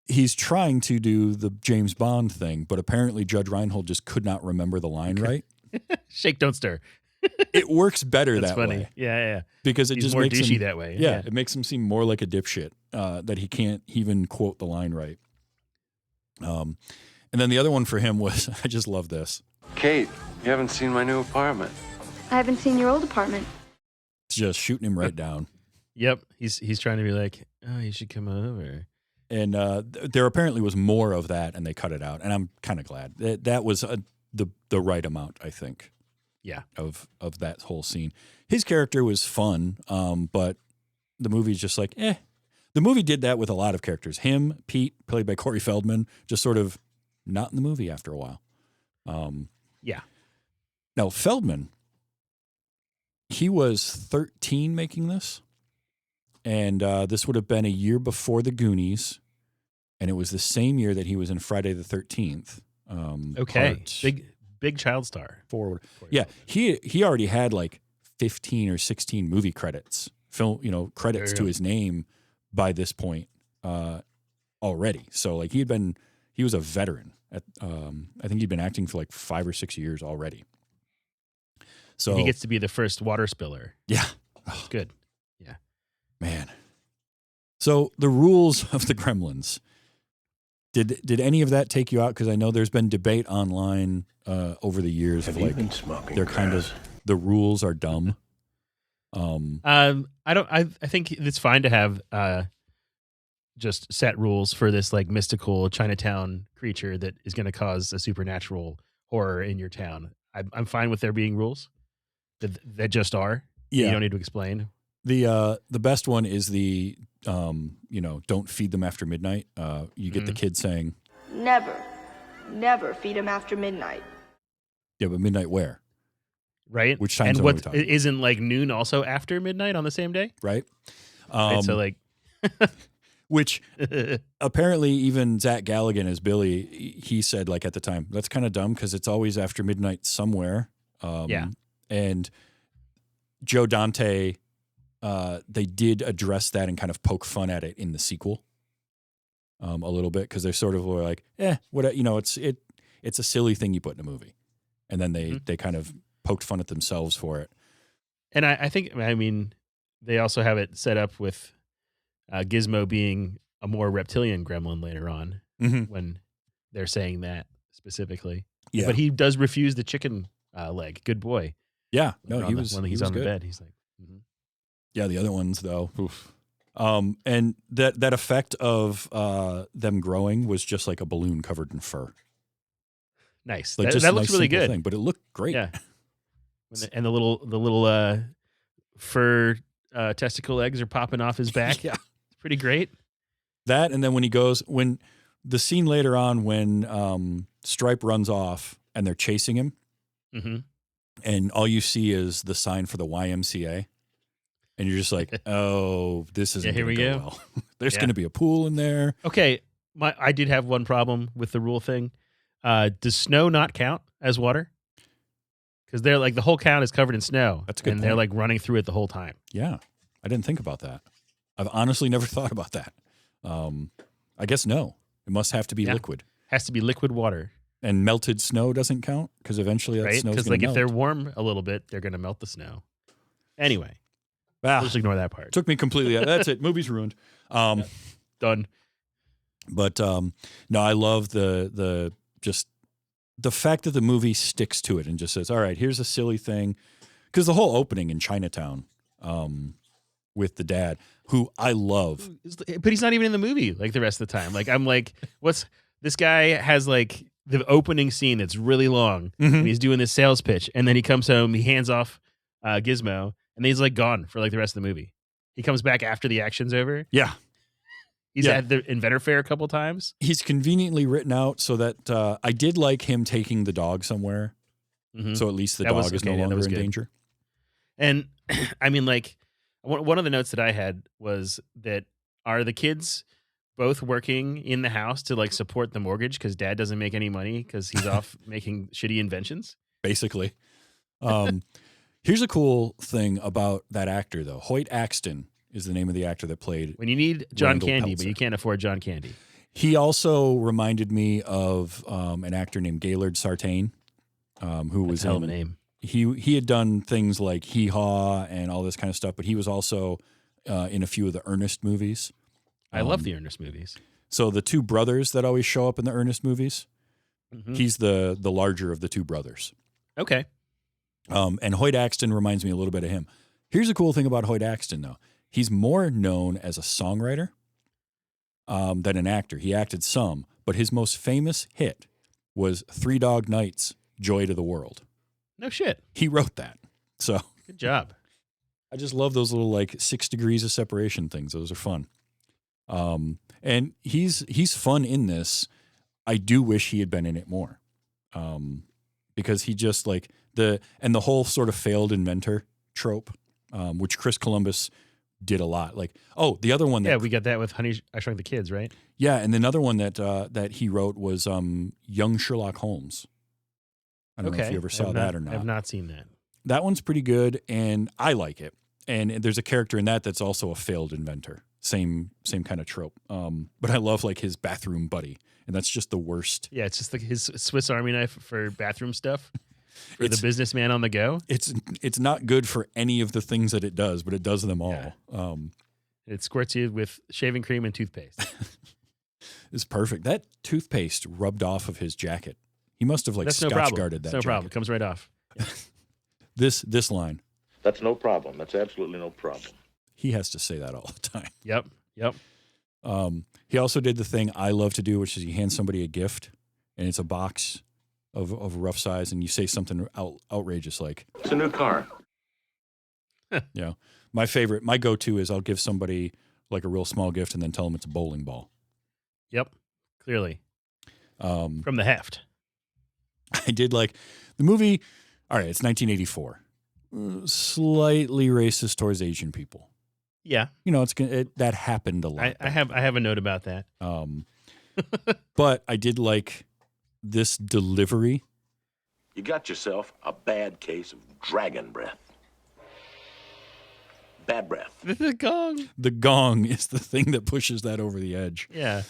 He's trying to do the James Bond thing, but apparently Judge Reinhold just could not remember the line right. Shake, don't stir. It works better That's that funny. way. Yeah. Because it He's just more makes douchey him that way. Yeah, it makes him seem more like a dipshit that he can't even quote the line right. And then the other one for him was, I just love this. Kate, you haven't seen my new apartment. I haven't seen your old apartment. It's just shooting him right down. Yep. He's trying to be like, oh, you should come over. And there apparently was more of that, and they cut it out. And I'm kind of glad. That was the right amount, I think. Yeah. Of that whole scene. His character was fun, but the movie's just like, eh. The movie did that with a lot of characters. Him, Pete, played by Corey Feldman, just sort of not in the movie after a while. Yeah. Now, Feldman, he was 13 making this. And this would have been a year before The Goonies. And it was the same year that he was in Friday the 13th. Okay. Big child star. Forward. Yeah. He already had like 15 or 16 movie credits, credits to his name by this point already. So like he was a veteran. I think he'd been acting for like 5 or 6 years already. So he gets to be the first water spiller. Yeah. It's good. Yeah. Man. So the rules of the Gremlins. Did any of that take you out? Because I know there's been debate online over the years of like they're kind of the rules are dumb. I think it's fine to have just set rules for this like mystical Chinatown creature that is going to cause a supernatural horror in your town. I'm fine with there being rules that just are. Yeah. You don't need to explain. The best one is the don't feed them after midnight. You get the kid saying, Never feed him after midnight. yeah, but midnight where? Right. Which time and zone what are we talking? isn't like noon also after midnight on the same day? Right. Right, so like which apparently even Zach Galligan as Billy, he said like at the time, that's kind of dumb because it's always after midnight somewhere. Yeah. And Joe Dante, they did address that and kind of poke fun at it in the sequel a little bit because they're sort of like, it's a silly thing you put in a movie. And then they kind of poked fun at themselves for it. And I think they also have it set up with Gizmo being a more reptilian gremlin later on when they're saying that specifically. Yeah. But he does refuse the chicken leg. Good boy. Yeah. No, when he's on the bed. He's like, yeah, the other ones though. Oof. And that effect of them growing was just like a balloon covered in fur. Nice. Like that looks really good. Thing, but it looked great. Yeah. And the little fur testicle eggs are popping off his back. Yeah. It's pretty great. That, and then when the scene later on when Stripe runs off and they're chasing him, and all you see is the sign for the YMCA, and you're just like, oh, this isn't here going we to go. go well. There's going to be a pool in there. Okay, I did have one problem with the rule thing. Does snow not count as water? Because they're like the whole count is covered in snow. That's a good and point. they're like running through it the whole time. Yeah, I didn't think about that. I've honestly never thought about that. I guess no. It must have to be liquid. Has to be liquid water. And melted snow doesn't count because eventually that right? snow's Because going like to melt. if they're warm a little bit, they're going to melt the snow. Anyway, Wow. we'll just ignore that part. Took me completely out. That's it. Movie's ruined. Done. But no, I love the fact that the movie sticks to it and just says, all right, here's a silly thing. Because the whole opening in Chinatown with the dad, who I love. But he's not even in the movie like the rest of the time. Like I'm like, what's This guy has like the opening scene that's really long. Mhm. And he's doing this sales pitch, and then he comes home, he hands off Gizmo, and then he's like gone for like the rest of the movie. He comes back after the action's over. Yeah. He's Yeah. at the Inventor Fair a couple times. He's conveniently written out so that I did like him taking the dog somewhere. Mhm. So at least the That was- dog is okay, no yeah, that longer was in good. danger. And I mean, like, one of the notes that I had was that are the kids both working in the house to like support the mortgage because dad doesn't make any money because he's off making shitty inventions? Basically. Here's a cool thing about that actor, though. Hoyt Axton is the name of the actor that played. When you need John Randall Candy, but Peltzer. you can't afford John Candy. He also reminded me of an actor named Gaylord Sartain, who was That's a hell of a in- name. He had done things like Hee Haw and all this kind of stuff, but he was also in a few of the Ernest movies. I love the Ernest movies. So the two brothers that always show up in the Ernest movies, Mhm. he's the larger of the two brothers. Okay. And Hoyt Axton reminds me a little bit of him. Here's a cool thing about Hoyt Axton, though. He's more known as a songwriter than an actor. He acted some, but his most famous hit was Three Dog Night's Joy to the World. No shit. He wrote that. So Good job. I just love those little like 6 degrees of separation things. Those are fun. And he's fun in this. I do wish he had been in it more. Because he just like the whole sort of failed inventor trope, which Chris Columbus did a lot. Like, oh, the other one that Yeah, we got that with Honey, I Shrunk the Kids, right? yeah, and another one that he wrote was Young Sherlock Holmes. I don't know if you ever saw that or not. I've not seen that. That one's pretty good, and I like it. And there's a character in that that's also a failed inventor. Same kind of trope. But I love like his bathroom buddy, and that's just the worst. Yeah, it's just like his Swiss Army knife for bathroom stuff for the It's- businessman on the go. It's not good for any of the things that it does, but it does them all. Yeah. It squirts you with shaving cream and toothpaste. It's perfect. That toothpaste rubbed off of his jacket. He must have like That's no scotch problem. guarded that That's no problem. It jacket. comes right off. This line, That's no problem. That's absolutely no problem. he has to say that all the time. Yep. He also did the thing I love to do, which is he hands somebody a gift, and it's a box of rough size, and you say something outrageous like, It's a new car. you know, my go-to is I'll give somebody like a real small gift and then tell them it's a bowling ball. Yep. Clearly. Um, From the heft. I did like the movie. All right, it's 1984. Slightly racist towards Asian people. Yeah. You know, that happened a lot. I have a note about that. But I did like this delivery. You got yourself a bad case of dragon breath. Bad breath. The gong. The gong is the thing that pushes that over the edge. Yeah.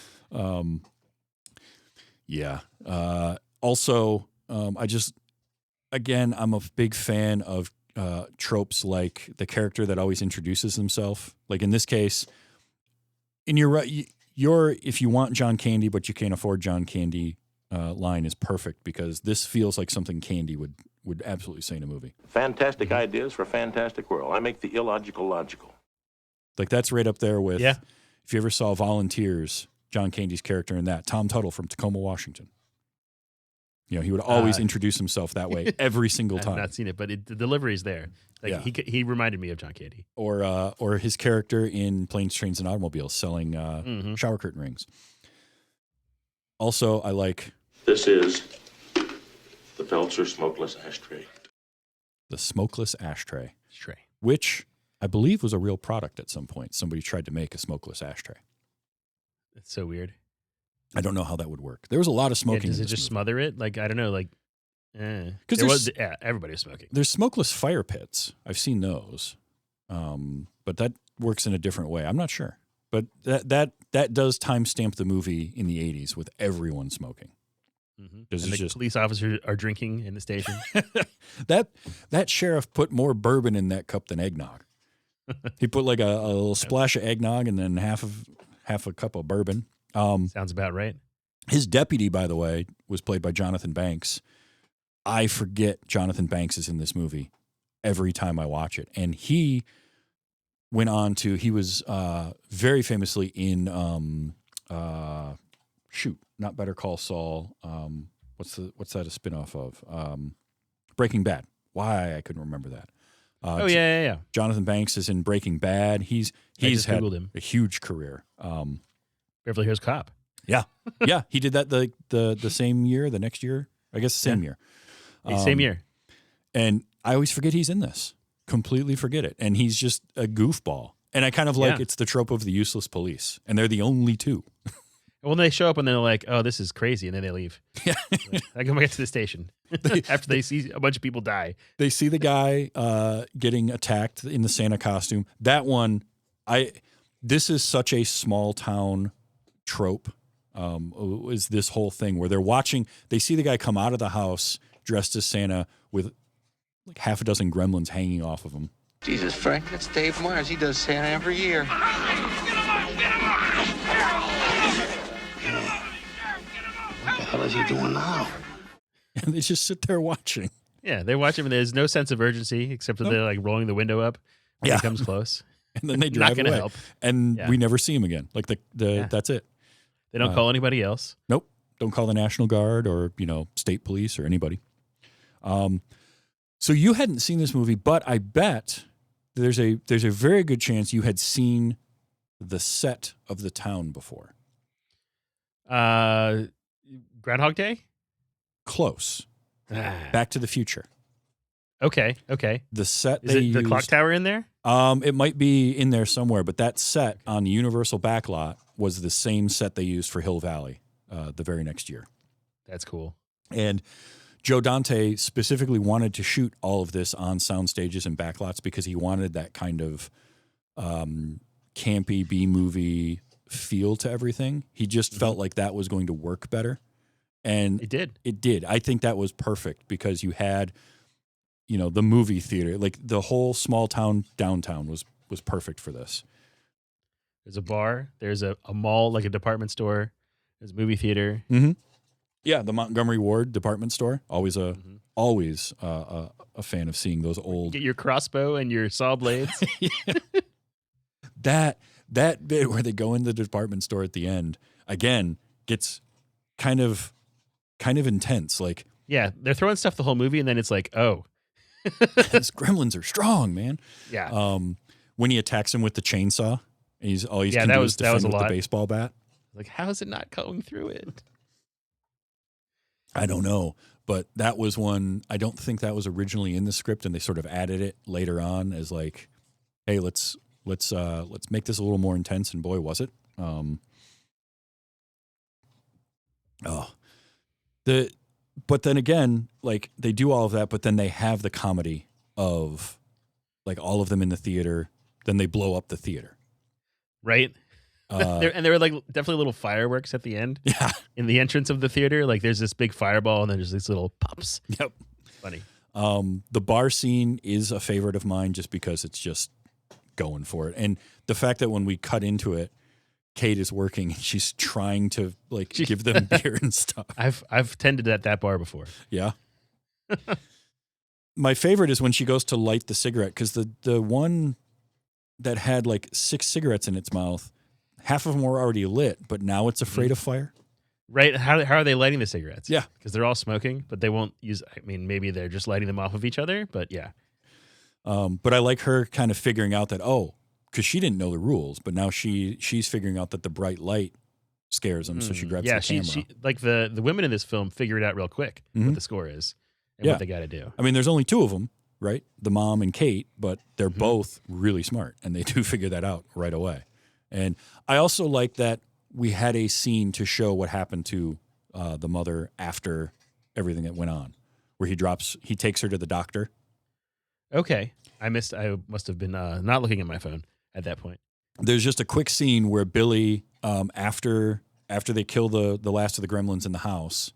Yeah. Also, I'm a big fan of tropes like the character that always introduces himself. Like in this case, if you want John Candy but you can't afford John Candy, line is perfect because this feels like something Candy would absolutely say in a movie. Fantastic ideas for a fantastic world. I make the illogical logical. Like that's right up there with, Yeah. if you ever saw Volunteers, John Candy's character in that, Tom Tuttle from Tacoma, Washington. You know, he would always introduce himself that way every single I've time. not seen it, but the delivery's there. Like Yeah. he reminded me of John Candy. Or his character in Planes, Trains, and Automobiles selling shower curtain rings. Also, I like This is the Peltzer smokeless ashtray. the smokeless ashtray, Stray. which I believe was a real product at some point. Somebody tried to make a smokeless ashtray. That's so weird. I don't know how that would work. There was a lot of Yeah, smoking. does in it this just movie. smother it? Like I don't know. Like, Because there was everybody was smoking. There's smokeless fire pits. I've seen those, but that works in a different way. I'm not sure, but that does timestamp the movie in the 80s with everyone smoking. Mm-hmm. Does And it the just- police officers are drinking in the station. That sheriff put more bourbon in that cup than eggnog. He put like a little splash of eggnog and then half a cup of bourbon. Sounds about right. His deputy, by the way, was played by Jonathan Banks. I forget Jonathan Banks is in this movie every time I watch it. And he went on to, he was very famously in not Better Call Saul. What's that a spinoff of? Breaking Bad. Why I couldn't remember that. Yeah. Jonathan Banks is in Breaking Bad. He's just had Googled him. a huge career. Beverly Hills Cop. Yeah. He did that the same year, the next year. I guess the same year. Same year. And I always forget he's in this. Completely forget it. And he's just a goofball. And I kind of like it's the trope of the useless police. And they're the only two. When they show up and they're like, "Oh, this is crazy," and then they leave. Yeah. Like, I go back to the station after they see a bunch of people die. They see the guy getting attacked in the Santa costume. That one, this is such a small town trope. Is this whole thing where they're watching? They see the guy come out of the house dressed as Santa with like half a dozen gremlins hanging off of him. Jesus, Frank, that's Dave Myers. He does Santa every year. What the hell is he doing now? And they just sit there watching. Yeah, they watch him, and there's no sense of urgency except that they're like rolling the window up when he comes close. And then they drive away. Help. And we never see him again. Like that's it. They don't call anybody else. Nope. Don't call the National Guard or, state police or anybody. So you hadn't seen this movie, but I bet there's a very good chance you had seen the set of the town before. Groundhog Day? Close. Back to the Future. Okay. The set Is it the clock tower in there? It might be in there somewhere, but that set on the Universal backlot was the same set they used for Hill Valley the very next year. That's cool. And Joe Dante specifically wanted to shoot all of this on sound stages and backlots because he wanted that kind of campy B-movie feel to everything. He just felt like that was going to work better. And it did. It did. I think that was perfect because you had, the movie theater, like the whole small town downtown was perfect for this. There's a bar. There's a mall, like a department store. There's a movie theater. Mm-hmm. Yeah, the Montgomery Ward department store. Always a fan of seeing those old. Get your crossbow and your saw blades. That bit where they go in the department store at the end again gets kind of intense. Like, yeah, they're throwing stuff the whole movie, and then it's like, oh, these gremlins are strong, man. Yeah. When he attacks him with the chainsaw, and he's all he's can that do was is defend with a lot. the baseball bat. Like, how is it not going through it? I don't know, but that was one. I don't think that was originally in the script, and they sort of added it later on as like, hey, let's make this a little more intense. And boy, was it. But then again, like they do all of that, but then they have the comedy of like all of them in the theater. Then they blow up the theater, right? There were like definitely little fireworks at the end. Yeah, in the entrance of the theater, like there's this big fireball, and then there's these little pops. Yep, funny. The bar scene is a favorite of mine just because it's just going for it, and the fact that when we cut into it, Kate is working and she's trying to like give them beer and stuff. I've tended at that bar before. Yeah. My favorite is when she goes to light the cigarette because the one that had like 6 cigarettes in its mouth, half of them were already lit, but now it's afraid of fire. Right? How are they lighting the cigarettes? Yeah, because they're all smoking, but they won't use. I mean, maybe they're just lighting them off of each other. But yeah. But I like her kind of figuring out that because she didn't know the rules, but now she's figuring out that the bright light scares them, so she grabs the camera. She like the women in this film figure it out real quick what the score is and what they got to do. I mean, there's only 2 of them, right? The mom and Kate, but they're both really smart, and they do figure that out right away. And I also like that we had a scene to show what happened to the mother after everything that went on, where he takes her to the doctor. Okay. I must have been not looking at my phone at that point. There's just a quick scene where Billy, after they kill the last of the gremlins in the house,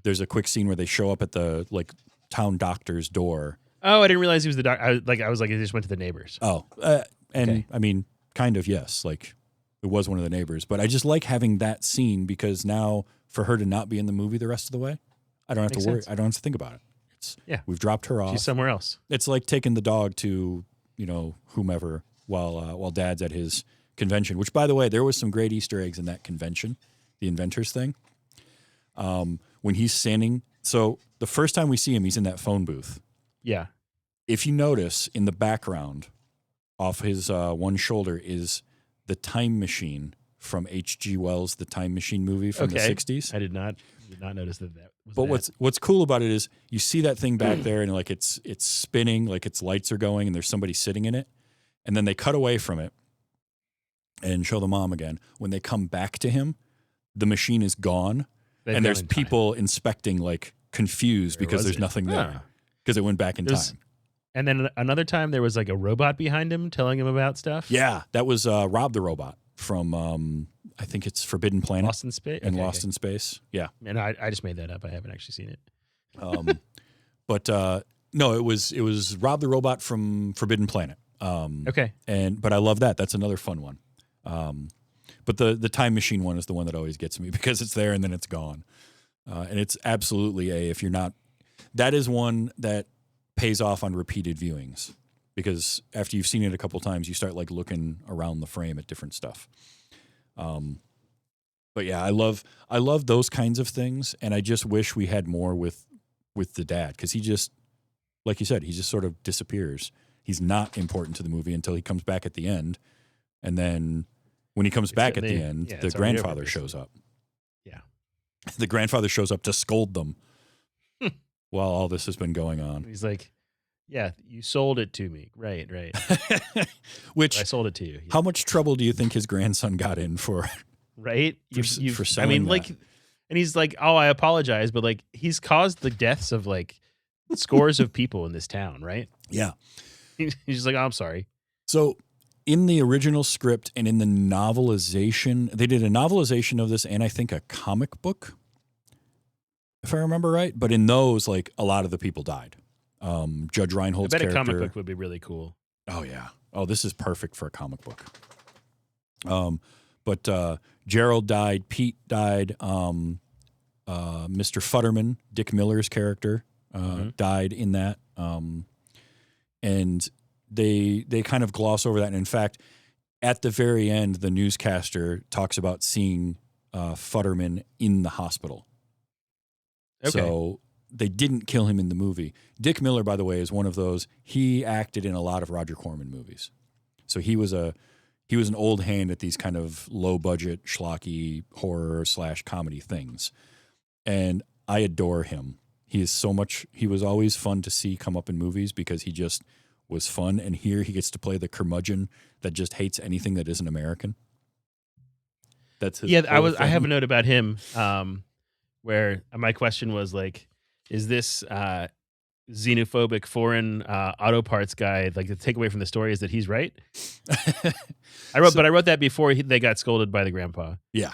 there's a quick scene where they show up at the like town doctor's door. Oh, I didn't realize he was the doctor. I was like, he just went to the neighbors. Oh, okay. I mean, kind of, yes. Like it was one of the neighbors, but I just like having that scene because now for her to not be in the movie the rest of the way, I don't have to worry. I don't have to think about it. We've dropped her off. She's somewhere else. It's like taking the dog to, whomever while Dad's at his convention, which by the way, there was some great Easter eggs in that convention. the inventors thing. When he's standing, so the first time we see him, he's in that phone booth. Yeah. If you notice in the background, off his one shoulder is the time machine from H.G. Wells' The Time Machine movie from the 60s. I did not notice that was But that. what's cool about it is you see that thing back there and like it's spinning, like its lights are going and there's somebody sitting in it. And then they cut away from it and show the mom again. When they come back to him, the machine is gone. They've and gone there's in people inspecting, like confused Where because was there's it? nothing there because it went back in There's- time. And then another time there was like a robot behind him telling him about stuff. Yeah, that was Rob the Robot from I think it's Forbidden Planet Lost in Space. and Lost in Space. Yeah, And I just made that up. I haven't actually seen it. but no, it was Rob the Robot from Forbidden Planet. Okay. But I love that. That's another fun one. But the time machine one is the one that always gets me because it's there and then it's gone. And it's absolutely if you're not, that is one that pays off on repeated viewings because after you've seen it a couple times, you start like looking around the frame at different stuff. But yeah, I love those kinds of things. And I just wish we had more with the dad because he just, like you said, he just sort of disappears. He's not important to the movie until he comes back at the end. And then when he comes back at the end, the it's already grandfather over, shows up. Yeah. The grandfather shows up to scold them while all this has been going on. He's like, yeah, you sold it to me. Right. Which, I sold it to you. Yeah. how much trouble do you think his grandson got in for? Right? For I selling mean, that. like, and he's like, oh, I apologize, but like, he's caused the deaths of like scores of people in this town, right? Yeah. He's just like, oh, I'm sorry. So in the original script and in the novelization, they did a novelization of this and I think a comic book, if I remember right. But in those, like a lot of the people died. Judge I Reinhold's bet character. a comic book would be really cool. Oh yeah. Oh, this is perfect for a comic book. But Gerald died. Pete died. Mr. Futterman, Dick Miller's character, died in that. And they kind of gloss over that. And in fact, at the very end, the newscaster talks about seeing Futterman in the hospital. Okay. So they didn't kill him in the movie. Dick Miller, by the way, is one of those. He acted in a lot of Roger Corman movies. So he was an old hand at these kind of low budget schlocky horror / comedy things. And I adore him. He was always fun to see come up in movies because he just was fun. And here he gets to play the curmudgeon that just hates anything that isn't American. That's his whole I have a thing. note about him where my question was like, is this xenophobic foreign auto parts guy, like the takeaway from the story is that he's right? I wrote that before they got scolded by the grandpa. Yeah.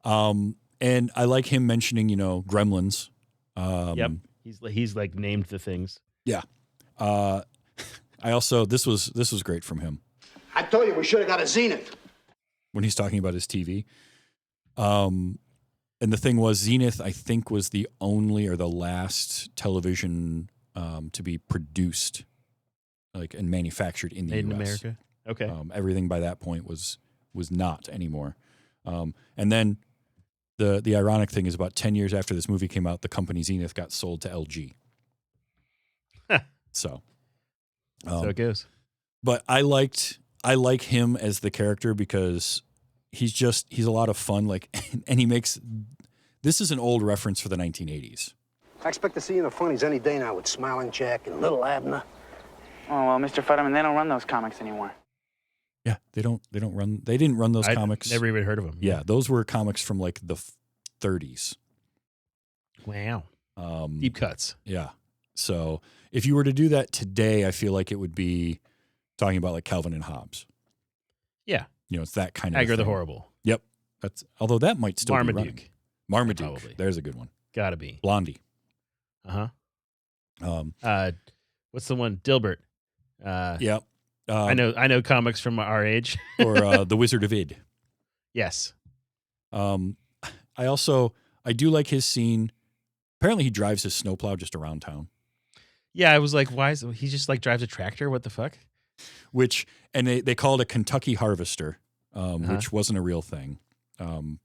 And I like him mentioning, Gremlins. Yep. He's like named the things. Yeah. I also, this was great from him I told you we should have got a Zenith. when he's talking about his TV. And the thing was, Zenith, I think, was the only or the last television to be produced, like and manufactured in the Made in U.S. America. Okay. Everything by that point was not anymore. And then the ironic thing is, about 10 years after this movie came out, the company Zenith got sold to LG. So it goes. But I like him as the character because he's a lot of fun. Like, and this is an old reference for the 1980s. I expect to see you in the funnies any day now with Smiling Jack and Little Abner. Oh, well, Mr. Futterman, they don't run those comics anymore. Yeah, they didn't run those comics. Never even heard of them. Yeah, those were comics from like the 30s. Wow. Deep cuts. Yeah. So if you were to do that today, I feel like it would be talking about like Calvin and Hobbes. Yeah. It's that kind of Agar the thing. Horrible. Yep. Although that might still be running. Marmaduke. Marmaduke. Probably. There's a good one. Gotta be. Blondie. What's the one? Dilbert. Yep. I know comics from our age. Or The Wizard of Id. Yes. I do like his scene. Apparently he drives his snowplow just around town. Yeah, I was like, why is he just like drives a tractor? What the fuck? And they call it a Kentucky Harvester, which wasn't a real thing.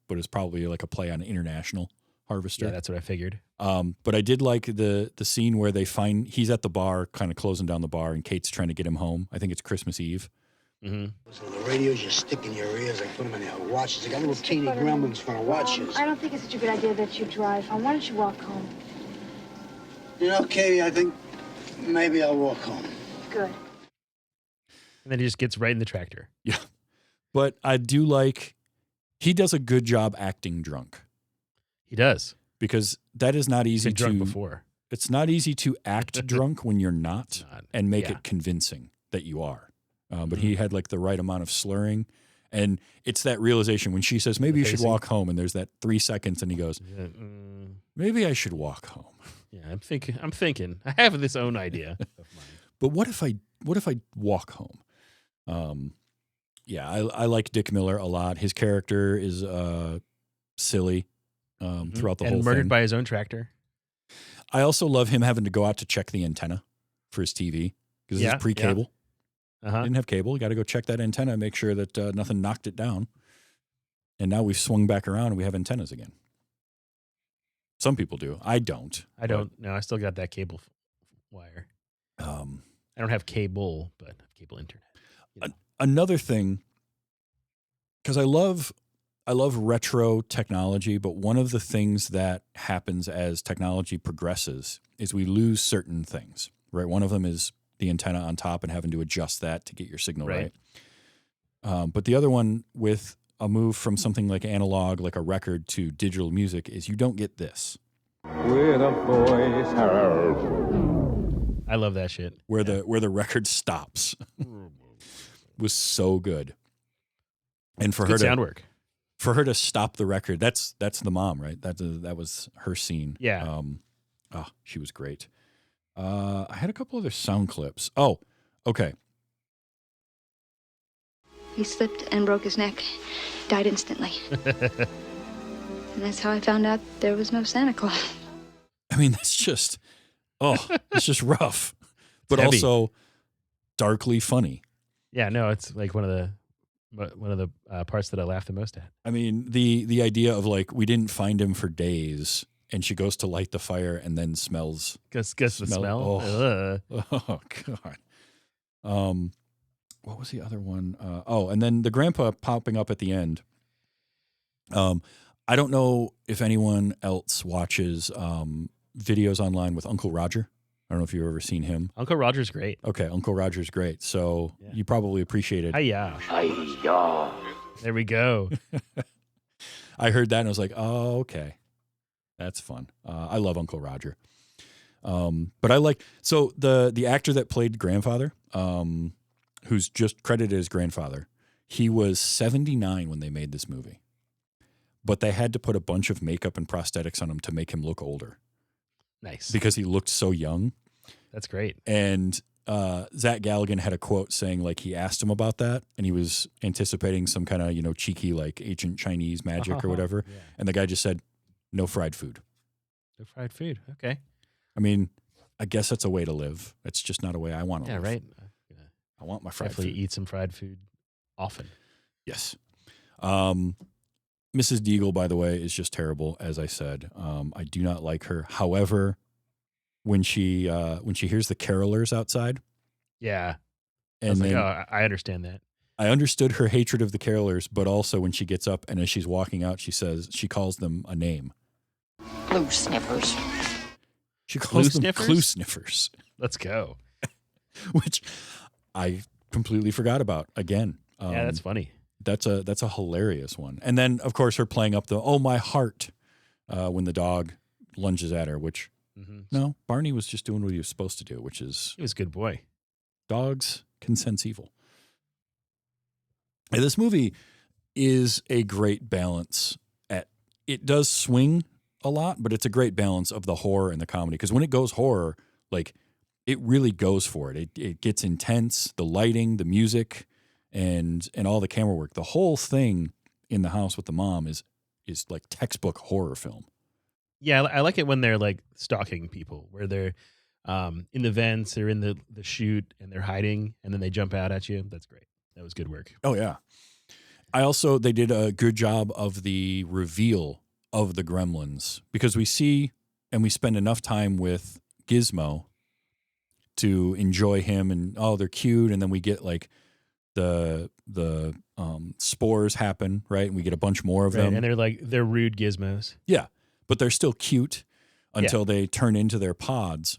but it's probably like a play on International Harvester. Yeah, that's what I figured. But I did like the scene where he's at the bar, kind of closing down the bar, and Kate's trying to get him home. I think it's Christmas Eve. Mm-hmm. So the radios you stick in your ears, they put them in their watches. They got little teeny gremlins for watches. I don't think it's such a good idea that you drive home. Why don't you walk home? You know, Katie, I think maybe I'll walk home. Good. And then he just gets right in the tractor. Yeah. But I do like, he does a good job acting drunk. He does. Because that is not easy He's been drunk before. It's not easy to act drunk when you're not and make yeah. it convincing that you are. But he had like the right amount of slurring. And it's that realization when she says, maybe you should walk home. And there's that 3 seconds and he goes, maybe I should walk home. Yeah, I'm thinking. I have this own idea of mine. But what if I walk home? Yeah, I like Dick Miller a lot. His character is silly throughout the whole thing. And murdered by his own tractor. I also love him having to go out to check the antenna for his TV because it's pre-cable. Yeah. Uh-huh. Didn't have cable. You got to go check that antenna and make sure that nothing knocked it down. And now we've swung back around and we have antennas again. Some people do. I don't. No, I still got that cable wire. I don't have cable, but I have cable internet. You know. Another thing, because I love retro technology, but one of the things that happens as technology progresses is we lose certain things, right? One of them is the antenna on top and having to adjust that to get your signal right. But the other one with a move from something like analog, like a record, to digital music is you don't get this. With a voice heard. I love that shit. Where the record stops. Was so good. And for her sound work. For her to stop the record, that's the mom, right? That was her scene. Yeah. She was great. I had a couple other sound clips. Oh, okay. He slipped and broke his neck. Died instantly. And that's how I found out there was no Santa Claus. I mean, that's just, it's just rough, but heavy. Also darkly funny. Yeah, no, it's like one of the parts that I laugh the most at. I mean, the idea of like, we didn't find him for days, and she goes to light the fire and then smells. Guess the smell. Oh God. What was the other one? And then the grandpa popping up at the end. I don't know if anyone else watches videos online with Uncle Roger. I don't know if you've ever seen him. Uncle Roger's great. Okay, Uncle Roger's great. So you probably appreciate it. Hi-ya. There we go. I heard that and I was like, oh, okay. That's fun. I love Uncle Roger. But I like, so the actor that played grandfather, who's just credited as grandfather, he was 79 when they made this movie. But they had to put a bunch of makeup and prosthetics on him to make him look older. Nice. Because he looked so young. That's great. And Zach Galligan had a quote saying, like, he asked him about that, and he was anticipating some kind of, cheeky, like, ancient Chinese magic or whatever. Yeah. And the guy just said, no fried food. No fried food. Okay. I mean, I guess that's a way to live. It's just not a way I want to live. Yeah, right. I want my fried definitely food. Eat some fried food often. Yes. Mrs. Deagle, by the way, is just terrible, as I said. I do not like her. However, when she hears the carolers outside. Yeah. And then, I understand that. I understood her hatred of the carolers, but also when she gets up and as she's walking out, she calls them a name. Glue sniffers. She calls them clue sniffers. Let's go. Which I completely forgot about again. Yeah, that's funny. That's a hilarious one. And then, of course, her playing up the, oh, my heart, when the dog lunges at her, which, no, Barney was just doing what he was supposed to do, which is... He was a good boy. Dogs can sense evil. And this movie is a great balance. It does swing a lot, but it's a great balance of the horror and the comedy. Because when it goes horror, like, it really goes for it. It gets intense, the lighting, the music... And all the camera work, the whole thing in the house with the mom is like textbook horror film. Yeah, I like it when they're like stalking people, where they're in the vents, they're in the chute, and they're hiding, and then they jump out at you. That's great. That was good work. Oh yeah, They did a good job of the reveal of the Gremlins, because we see and we spend enough time with Gizmo to enjoy him, and they're cute, and then we get like the spores happen, right? And we get a bunch more of them. And they're rude gizmos. Yeah, but they're still cute until they turn into their pods.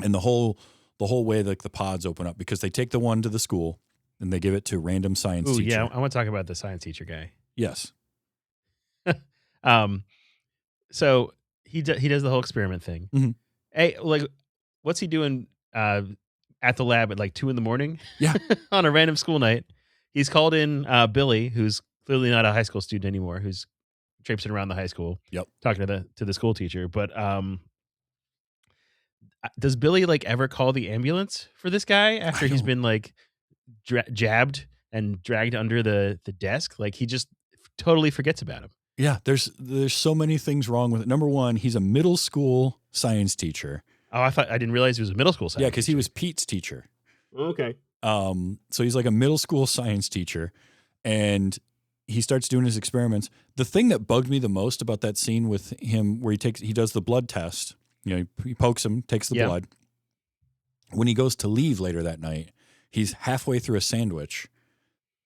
And the whole way like the pods open up, because they take the one to the school and they give it to random science teacher. Yeah, I want to talk about the science teacher guy. Yes. So he does the whole experiment thing. Mm-hmm. Hey, like, what's he doing at the lab at like 2 a.m? Yeah. On a random school night. He's called in Billy, who's clearly not a high school student anymore, who's traipsing around the high school. Yep. Talking to the school teacher. But does Billy like ever call the ambulance for this guy after he's been like jabbed and dragged under the desk? Like, he just totally forgets about him. Yeah, there's so many things wrong with it. Number one, he's a middle school science teacher. Oh, I didn't realize he was a middle school science Yeah, because teacher. he was Pete's teacher. Okay. So he's like a middle school science teacher, and he starts doing his experiments. The thing that bugged me the most about that scene with him, where he does the blood test, he pokes him, takes the blood. When he goes to leave later that night, he's halfway through a sandwich.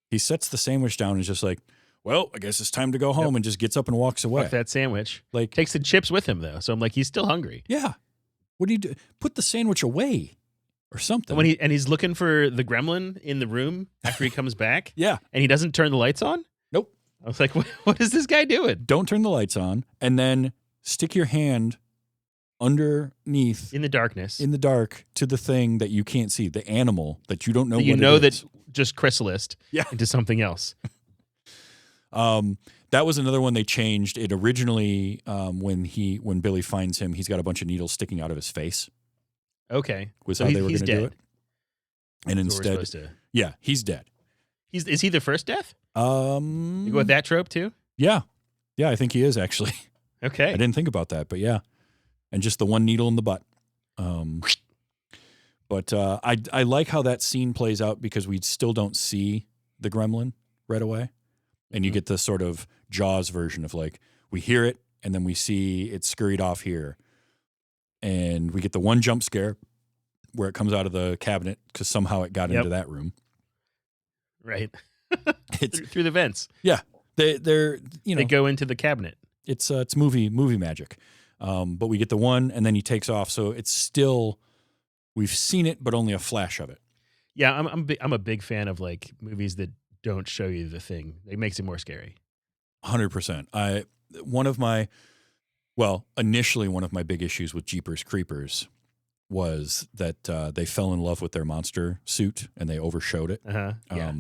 He sets the sandwich down and is just like, well, I guess it's time to go home, and just gets up and walks away. Fuck that sandwich. Like, takes the chips with him though. So I'm like, he's still hungry. Yeah. What do you do? Put the sandwich away or something. And he's looking for the gremlin in the room after he comes back. Yeah. And he doesn't turn the lights on? Nope. I was like, what is this guy doing? Don't turn the lights on, and then stick your hand underneath in the darkness, in the dark, to the thing that you can't see, the animal that you don't know. That just chrysalised Yeah. into something else. That was another one they changed. It originally, when Billy finds him, he's got a bunch of needles sticking out of his face. Okay, Was how they were going to do it. And That's instead, yeah, he's dead. Is he the first death? You go with that trope too? Yeah, I think he is actually. Okay, I didn't think about that, but yeah, and just the one needle in the butt. But I like how that scene plays out, because we still don't see the gremlin right away. And you get the sort of Jaws version of like, we hear it and then we see it scurried off here. And we get the one jump scare where it comes out of the cabinet because somehow it got into that room. Right. through the vents. Yeah. They go into the cabinet. It's movie magic. But we get the one, and then he takes off. So it's still, we've seen it, but only a flash of it. Yeah. I'm a big fan of like movies that don't show you the thing. It makes it more scary. 100%. Initially one of my big issues with Jeepers Creepers was that they fell in love with their monster suit and they overshowed it. Yeah.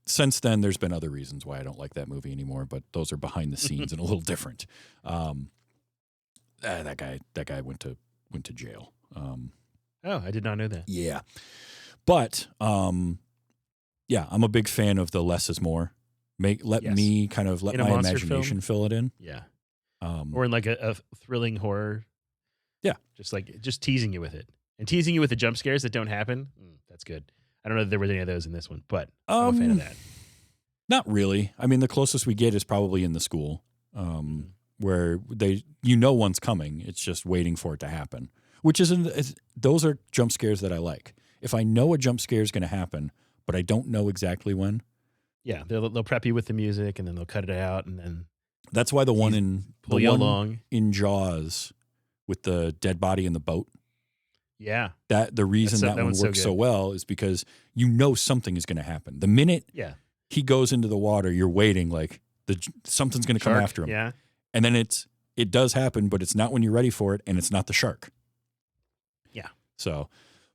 Since then, there's been other reasons why I don't like that movie anymore, but those are behind the scenes and a little different. That guy went to jail. I did not know that. Yeah, but yeah, I'm a big fan of the less is more. Let me kind of let my imagination fill it in. Yeah. Or in like a thrilling horror. Yeah. Just teasing you with it. And teasing you with the jump scares that don't happen. That's good. I don't know if there was any of those in this one, but I'm a fan of that. Not really. I mean, the closest we get is probably in the school, where one's coming. It's just waiting for it to happen, those are jump scares that I like. If I know a jump scare is going to happen, but I don't know exactly when. Yeah, they'll prep you with the music, and then they'll cut it out, and then that's why the one along in Jaws with the dead body in the boat. Yeah, the reason that one works so well is because something is going to happen. The minute he goes into the water, you're waiting like something's going to come after him. Yeah, and then it does happen, but it's not when you're ready for it, and it's not the shark. Yeah. So,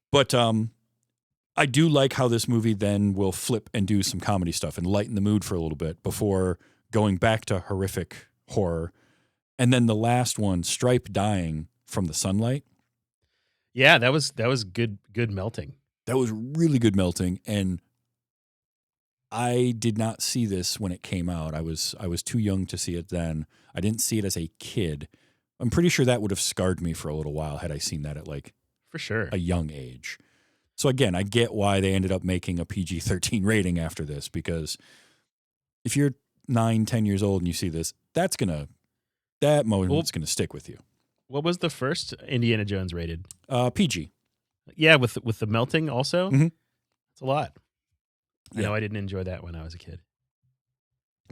but I do like how this movie then will flip and do some comedy stuff and lighten the mood for a little bit before going back to horrific horror. And then the last one, Stripe dying from the sunlight. Yeah, that was good melting. That was really good melting, and I did not see this when it came out. I was too young to see it then. I didn't see it as a kid. I'm pretty sure that would have scarred me for a little while had I seen that at like for sure a young age. So again, I get why they ended up making a PG-13 rating after this, because if you're 9-10 years old and you see this, that moment's gonna stick with you. What was the first Indiana Jones rated? PG. Yeah, with the melting also. Mhm. It's a lot. I Yeah. know I didn't enjoy that when I was a kid.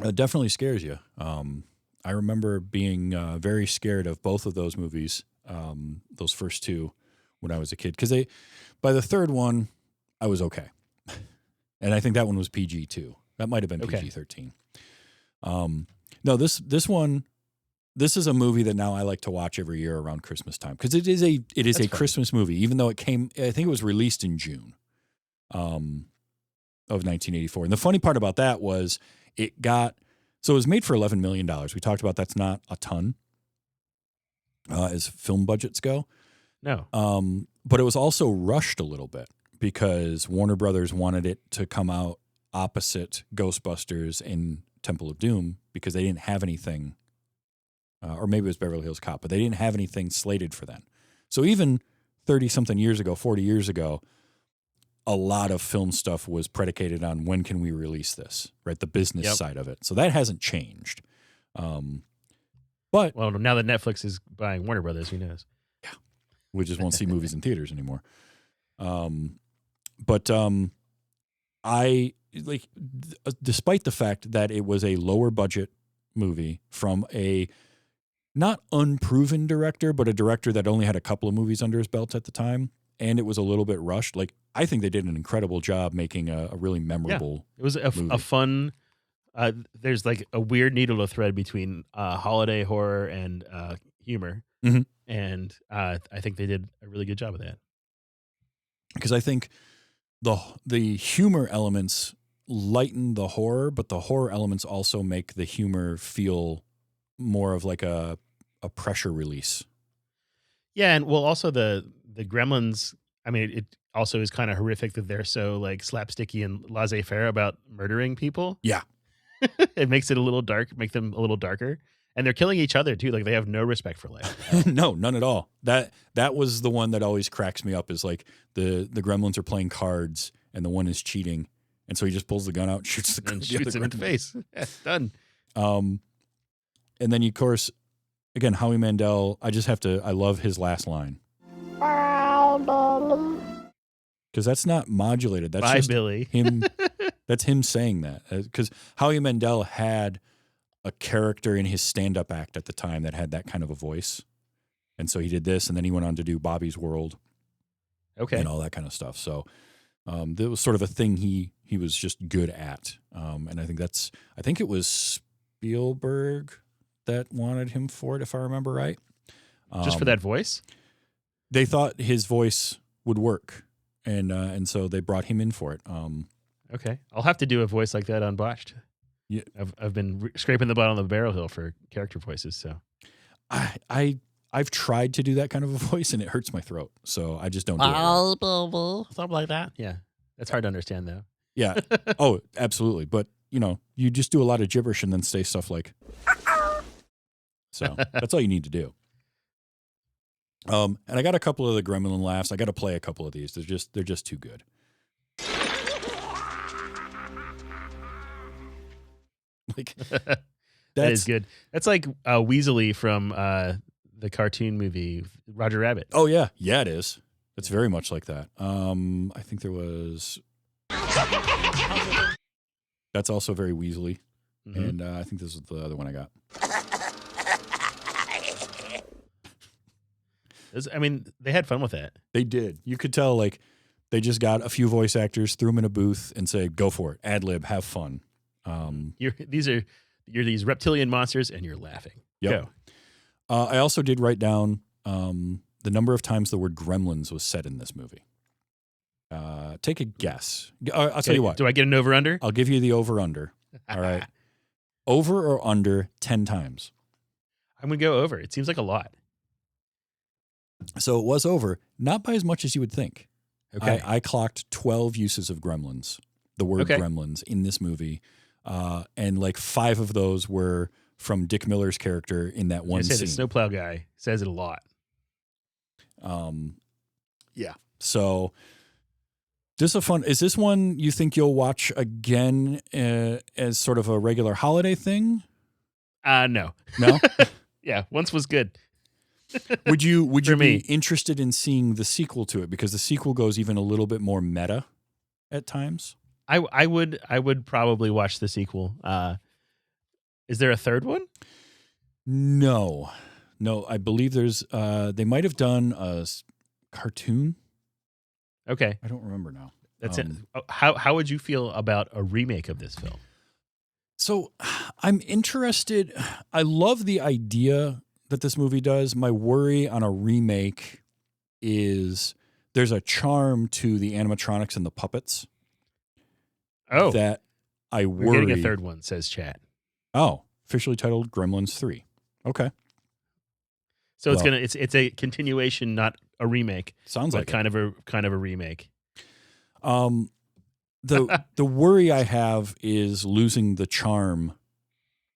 It definitely scares you. I remember being very scared of both of those movies, those first two, when I was a kid. Because by the third one, I was okay. And I think that one was PG too. That might have been Okay. PG-13. No, this one, this is a movie that now I like to watch every year around Christmas time. Because it is a That's fun. Christmas movie, even though I think it was released in June of 1984. And the funny part about that was it was made for $11 million. We talked about that's not a ton as film budgets go. No. But it was also rushed a little bit because Warner Brothers wanted it to come out opposite Ghostbusters and Temple of Doom because they didn't have anything, or maybe it was Beverly Hills Cop, but they didn't have anything slated for then. So even 30-something years ago, 40 years ago, a lot of film stuff was predicated on when can we release this, right? The business side of it. So that hasn't changed. But Well, now that Netflix is buying Warner Brothers, who knows? we just won't see movies in theaters anymore. Despite the fact that it was a lower budget movie from a not unproven director, but a director that only had a couple of movies under his belt at the time, and it was a little bit rushed. Like, I think they did an incredible job making a really memorable. It was a fun. There's like a weird needle to thread between holiday horror and humor, and I think they did a really good job of that. Because I think the humor elements lighten the horror, but the horror elements also make the humor feel more of like a pressure release. Yeah, and well, also the Gremlins. I mean, it also is kind of horrific that they're so like slapsticky and laissez-faire about murdering people. Yeah, it makes it a little dark, make them a little darker, and they're killing each other too. Like they have no respect for life. No, none at all. That was the one that always cracks me up. Is like the Gremlins are playing cards and the one is cheating, and so he just pulls the gun out and shoots shoots him in the face. Yeah, done. And then of course, again, Howie Mandel. I love his last line. Because that's not modulated. That's Bye, just Billy. him. That's him saying that. Because Howie Mandel had a character in his stand-up act at the time that had that kind of a voice. And so he did this, and then he went on to do Bobby's World. Okay. And all that kind of stuff. So that was sort of a thing he was just good at. And I think it was Spielberg that wanted him for it, if I remember right. Just for that voice? They thought his voice would work. And so they brought him in for it. Okay. I'll have to do a voice like that on Botched. Yeah. I've been scraping the bottom of the barrel hill for character voices. So I've tried to do that kind of a voice and it hurts my throat. So I just don't do it. Something like that. Yeah. That's hard to understand though. Yeah. Oh, absolutely. But you just do a lot of gibberish and then say stuff like, so that's all you need to do. And I got a couple of the Gremlin laughs. I got to play a couple of these. They're just too good. Like that is good. That's like Weasley from the cartoon movie Roger Rabbit. Oh yeah, it is. It's very much like that. I think there was. That's also very Weasley, and I think this is the other one I got. I mean, they had fun with that. They did. You could tell, like, they just got a few voice actors, threw them in a booth, and say, "Go for it, ad lib, have fun." You're these reptilian monsters, and you're laughing. Yep. Go. I also did write down the number of times the word "gremlins" was said in this movie. Take a guess. I'll tell you what. Do I get an over/under? I'll give you the over/under. All right. Over or under 10 times? I'm gonna go over. It seems like a lot. So it was over, not by as much as you would think. Okay. I clocked 12 uses of gremlins, the word gremlins, in this movie. And like 5 of those were from Dick Miller's character in that one scene. The snowplow guy says it a lot. Yeah. So Is this one you think you'll watch again as sort of a regular holiday thing? No. No? Yeah, once was good. Would you For me. be interested in seeing the sequel to it? Because the sequel goes even a little bit more meta at times. I would probably watch the sequel. Is there a third one? No, I believe there's. They might have done a cartoon. Okay, I don't remember now. that's it. How would you feel about a remake of this film? So I'm interested. I love the idea that this movie does. My worry on a remake is there's a charm to the animatronics and the puppets. Oh, that I worry. We're getting a third one, says chat. Oh, officially titled Gremlins 3. Okay. So it's a continuation, not a remake. Sounds but like kind of a remake. The worry I have is losing the charm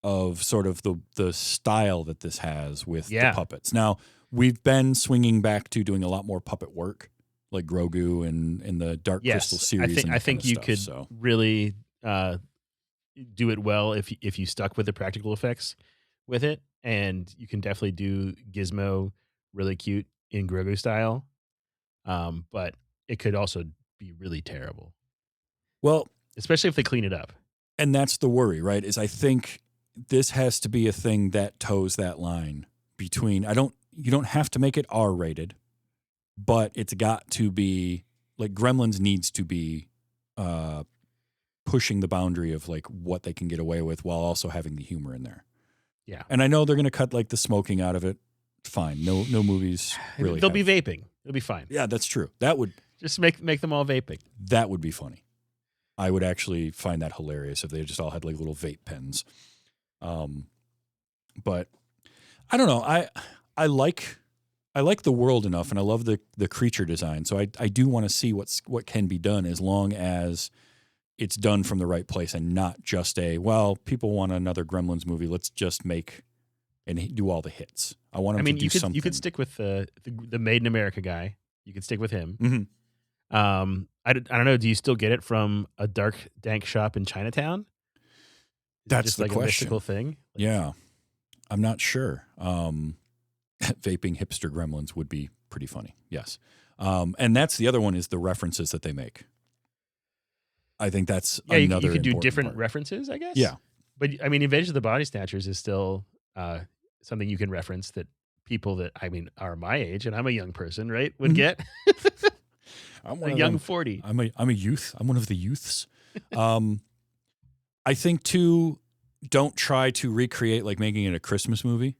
of sort of the style that this has with the puppets. Now, we've been swinging back to doing a lot more puppet work, like Grogu and the Dark Crystal series. I think you could really do it well if you stuck with the practical effects with it, and you can definitely do Gizmo really cute in Grogu style. But it could also be really terrible. Well, especially if they clean it up. And that's the worry, right? Is I think this has to be a thing that toes that line between you don't have to make it R-rated, but it's got to be like Gremlins needs to be pushing the boundary of like what they can get away with while also having the humor in there. Yeah. And I know they're going to cut like the smoking out of it. Fine. No movies really. They'll be vaping. It'll be fine. Yeah, that's true. That would just make them all vaping. That would be funny. I would actually find that hilarious if they just all had like little vape pens. But I don't know. I like the world enough, and I love the creature design. So I do want to see what can be done as long as it's done from the right place and not just people want another Gremlins movie. Let's just make and do all the hits. I want them to do something. You could stick with the Made in America guy. You could stick with him. Mm-hmm. I don't know. Do you still get it from a dark, dank shop in Chinatown? That's just the like question. A mystical thing. Yeah, I'm not sure. Vaping hipster Gremlins would be pretty funny. Yes, and that's the other one is the references that they make. I think that's another. You could do different part. references, I guess. Yeah, but I mean, Invasion of the Body Snatchers is still something you can reference that people that are my age, and I'm a young person, right, would get. I'm a young 40. I'm a youth. I'm one of the youths. I think too. Don't try to recreate like making it a Christmas movie.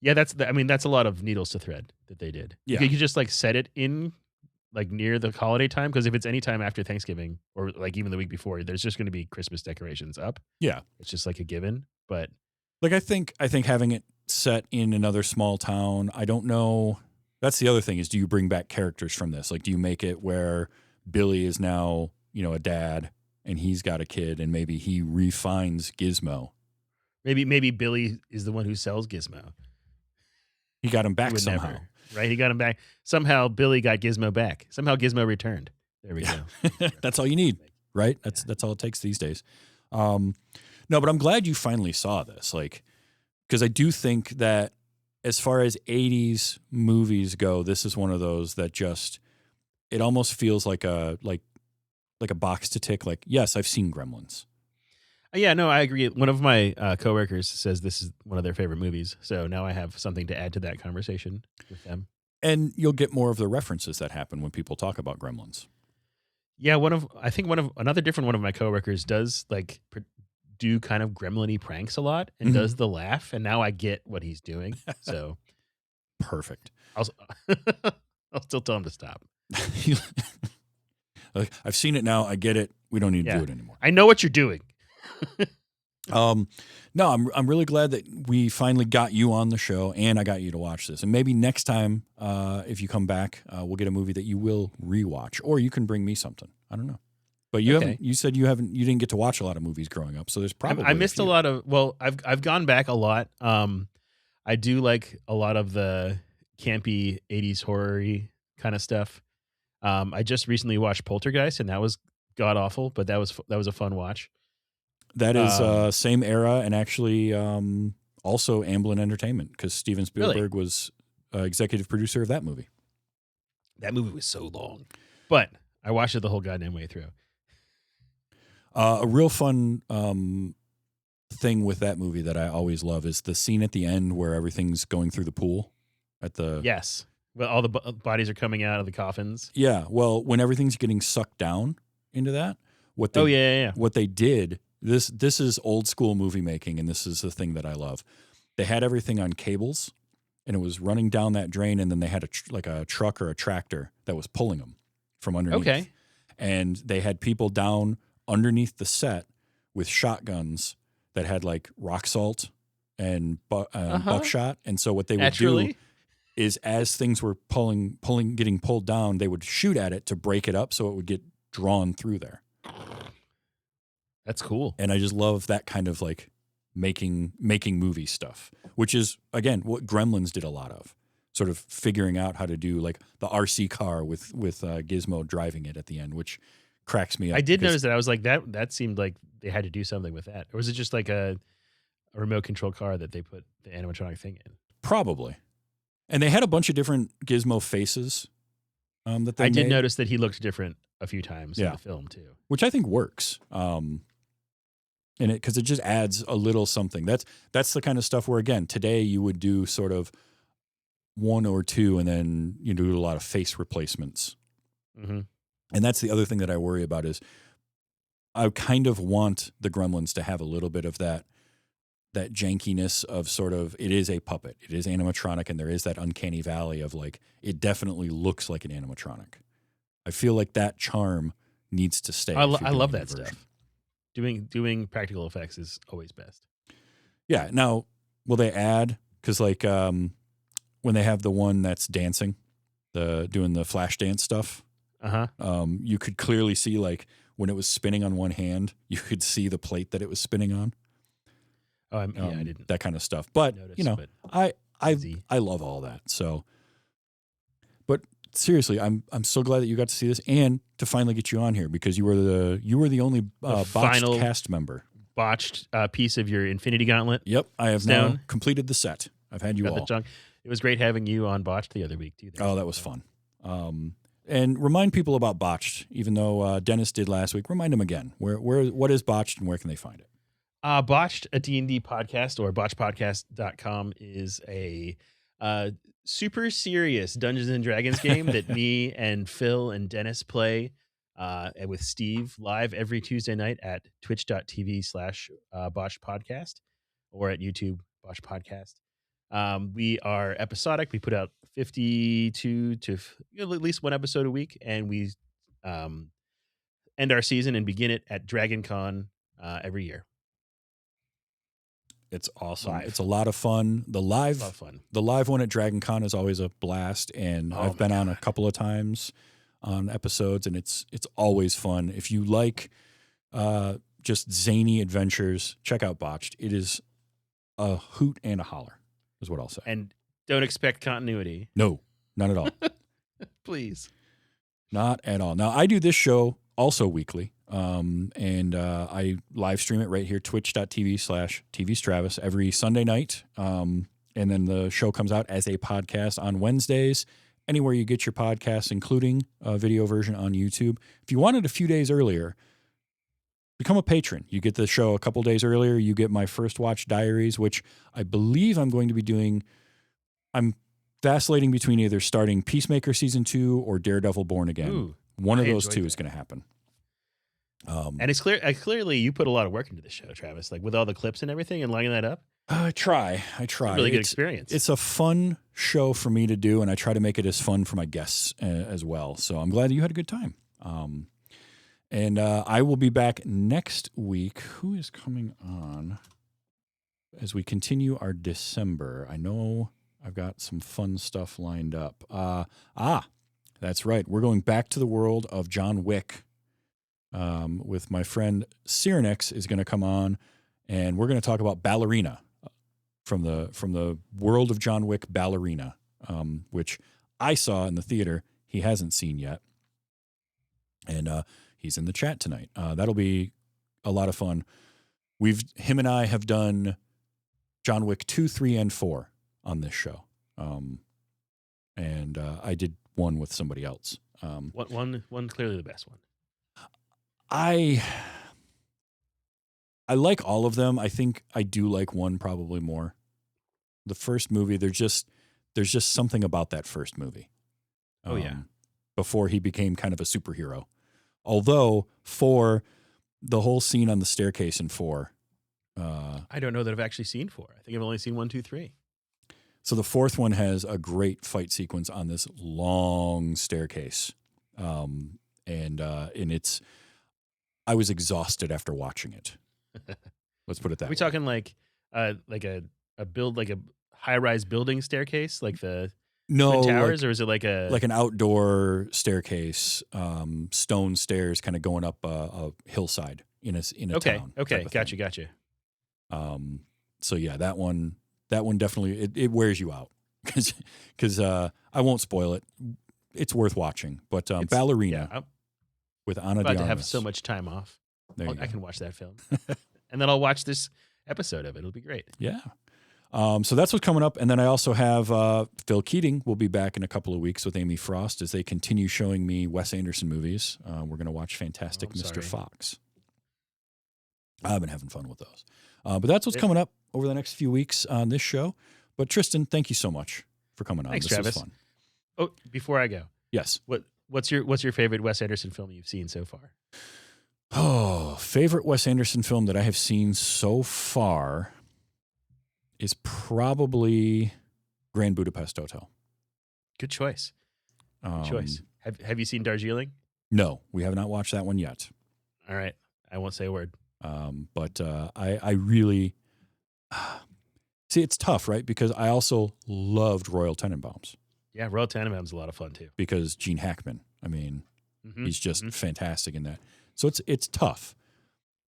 Yeah, that's a lot of needles to thread that they did. Yeah, you could just like set it in like near the holiday time, because if it's any time after Thanksgiving or like even the week before, there's just going to be Christmas decorations up. Yeah, it's just like a given. But like I think having it set in another small town, I don't know. That's the other thing is, do you bring back characters from this? Like, do you make it where Billy is now, a dad and he's got a kid and maybe he refines Gizmo? Maybe Billy is the one who sells Gizmo. He got him back somehow. Never, right? He got him back. Somehow Billy got Gizmo back. Somehow Gizmo returned. There we go. That's all you need, right? That's all it takes these days. No, but I'm glad you finally saw this. Like, because I do think that as far as 80s movies go, this is one of those that just, it almost feels like a box to tick. Like, yes, I've seen Gremlins. Yeah, no, I agree. One of my coworkers says this is one of their favorite movies. So now I have something to add to that conversation with them. And you'll get more of the references that happen when people talk about Gremlins. Yeah, another different one of my coworkers does like do kind of gremlin-y pranks a lot and does the laugh, and now I get what he's doing. So perfect. I'll still tell him to stop. Like, I've seen it now. I get it. We don't need to do it anymore. I know what you're doing. No, I'm really glad that we finally got you on the show and I got you to watch this. And maybe next time, if you come back, we'll get a movie that you will rewatch, or you can bring me something. I don't know. But you haven't. You said you didn't get to watch a lot of movies growing up, so there's probably I missed a lot of. Well, I've gone back a lot. I do like a lot of the campy 80s horror-y kind of stuff. I just recently watched Poltergeist, and that was god awful, but that was a fun watch. That is same era, and actually also Amblin Entertainment, because Steven Spielberg was executive producer of that movie. That movie was so long, but I watched it the whole goddamn way through. A real fun thing with that movie that I always love is the scene at the end where everything's going through the pool at the Yes. Well, all the bodies are coming out of the coffins. Yeah, well, when everything's getting sucked down into that, what they did, this is old school movie making, and this is the thing that I love. They had everything on cables, and it was running down that drain, and then they had a truck or a tractor that was pulling them from underneath. Okay. And they had people down underneath the set with shotguns that had like rock salt and buckshot, and so what they would do is as things were getting pulled down, they would shoot at it to break it up so it would get drawn through there. That's cool. And I just love that kind of like making movie stuff, which is, again, what Gremlins did a lot of, sort of figuring out how to do like the RC car with Gizmo driving it at the end, which cracks me up. I did notice that. I was like, that seemed like they had to do something with that. Or was it just like a remote control car that they put the animatronic thing in? Probably. And they had a bunch of different Gizmo faces that they I did made. notice that he looked different a few times in the film too, which I think works. In it, because it just adds a little something. That's the kind of stuff where, again, today you would do sort of one or two, and then you do a lot of face replacements. Mm-hmm. And that's the other thing that I worry about is I kind of want the Gremlins to have a little bit of that jankiness of sort of, it is a puppet, it is animatronic, and there is that uncanny valley of like, it definitely looks like an animatronic. I feel like that charm needs to stay. I love that stuff. Doing practical effects is always best. Yeah. Now, will they add, because like when they have the one that's dancing, doing the flash dance stuff, you could clearly see like when it was spinning on one hand, you could see the plate that it was spinning on. Oh, I didn't. That kind of stuff. But notice, I love all that. So, but seriously, I'm so glad that you got to see this and to finally get you on here, because you were the only botched cast member. Botched piece of your Infinity Gauntlet. Yep, I have now completed the set. I've had you all. It was great having you on Botched the other week too. Oh, that was fun. And remind people about Botched, even though Dennis did last week. Remind them again. What is Botched and where can they find it? Botched, a D&D podcast, or botchpodcast.com, is a super serious Dungeons and Dragons game that me and Phil and Dennis play and with Steve live every Tuesday night at twitch.tv/Botched Podcast or at YouTube Botched Podcast. We are episodic. We put out 52 to at least one episode a week, and we end our season and begin it at DragonCon every year. It's awesome. Live. It's a lot of fun. The live one at DragonCon is always a blast, and I've been on a couple of times on episodes, and it's always fun. If you like just zany adventures, check out Botched. It is a hoot and a holler, is what I'll say. And don't expect continuity. No, not at all. Please. Not at all. Now, I do this show also weekly. And I live stream it right here, twitch.tv/tvstravis every Sunday night. And then the show comes out as a podcast on Wednesdays, anywhere you get your podcasts, including a video version on YouTube. If you want it a few days earlier, become a patron. You get the show a couple days earlier. You get my First Watch Diaries, which I believe I'm going to be doing. I'm vacillating between either starting Peacemaker Season 2 or Daredevil Born Again. Ooh, one of those two is going to happen. And it's clearly you put a lot of work into this show, Travis, like with all the clips and everything and lining that up. I try. It's a really good experience. It's a fun show for me to do, and I try to make it as fun for my guests as well. So I'm glad you had a good time. And I will be back next week. Who is coming on as we continue our December? I know I've got some fun stuff lined up. That's right. We're going back to the world of John Wick. With my friend Cyrenex is going to come on, and we're going to talk about Ballerina from the world of John Wick, Ballerina, which I saw in the theater. He hasn't seen yet, And he's in the chat tonight. That'll be a lot of fun. Him and I have done John Wick 2, 3, and 4 on this show. And I did one with somebody else. One clearly the best one. I like all of them. I think I do like one probably more. The first movie, there's just something about that first movie. Oh yeah. Before he became kind of a superhero. Although 4, the whole scene on the staircase in 4. I don't know that I've actually seen 4. I think I've only seen 1, 2, 3. So the 4th one has a great fight sequence on this long staircase. And it's, I was exhausted after watching it. Let's put it that way. Are we talking like a high-rise building staircase, like the Twin Towers, or is it like an outdoor staircase, stone stairs, kind of going up a hillside in a town? Okay, gotcha. So yeah, that one definitely it wears you out because I won't spoil it. It's worth watching, but Ballerina with Ana de Armas. About to have Armas. so much time off. I can watch that film, and then I'll watch this episode of it. It'll be great. Yeah. So that's what's coming up. And then I also have Phil Keating will be back in a couple of weeks with Amy Frost as they continue showing me Wes Anderson movies. We're going to watch Fantastic Mr. Fox. I've been having fun with those. But that's what's coming up over the next few weeks on this show. But Tristan, thank you so much for coming on. Thanks, this Travis. was fun. Oh, before I go. Yes. What's your favorite Wes Anderson film you've seen so far? Oh, favorite Wes Anderson film that I have seen so far is probably Grand Budapest Hotel. Good choice. Have you seen Darjeeling? No, we have not watched that one yet. All right. I won't say a word. But I really see it's tough, right? Because I also loved Royal Tenenbaums. Yeah, Royal Tenenbaums is a lot of fun too. Because Gene Hackman, I mean, he's just fantastic in that. So it's tough.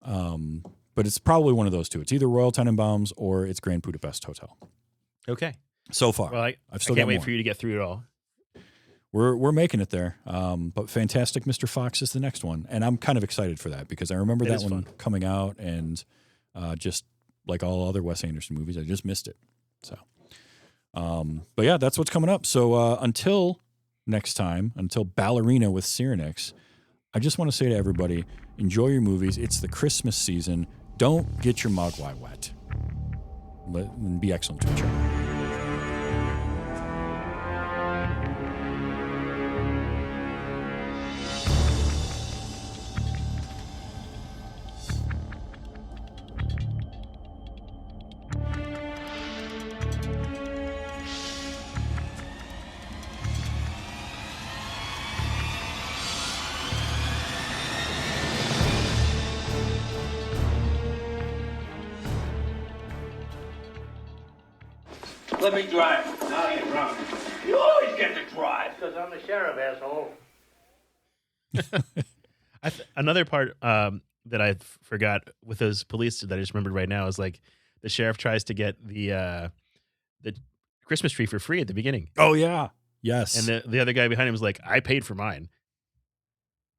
But it's probably one of those two. It's either Royal Tenenbaums or it's Grand Budapest Hotel. Okay. So far. Well, I can't wait for you to get through it all. We're making it there. But Fantastic Mr. Fox is the next one. And I'm kind of excited for that because I remember that one coming out and just like all other Wes Anderson movies, I just missed it. So, but yeah, that's what's coming up. So until next time, until Ballerina with Cyrenix, I just want to say to everybody, enjoy your movies. It's the Christmas season. Don't get your mogwai wet. Be excellent to each other. Let me drive. Now you're drunk. You always get to drive. Because I'm the sheriff, asshole. Another part that I forgot with those police that I just remembered right now is like the sheriff tries to get the Christmas tree for free at the beginning. Oh, yeah. Yes. And the other guy behind him is like, I paid for mine.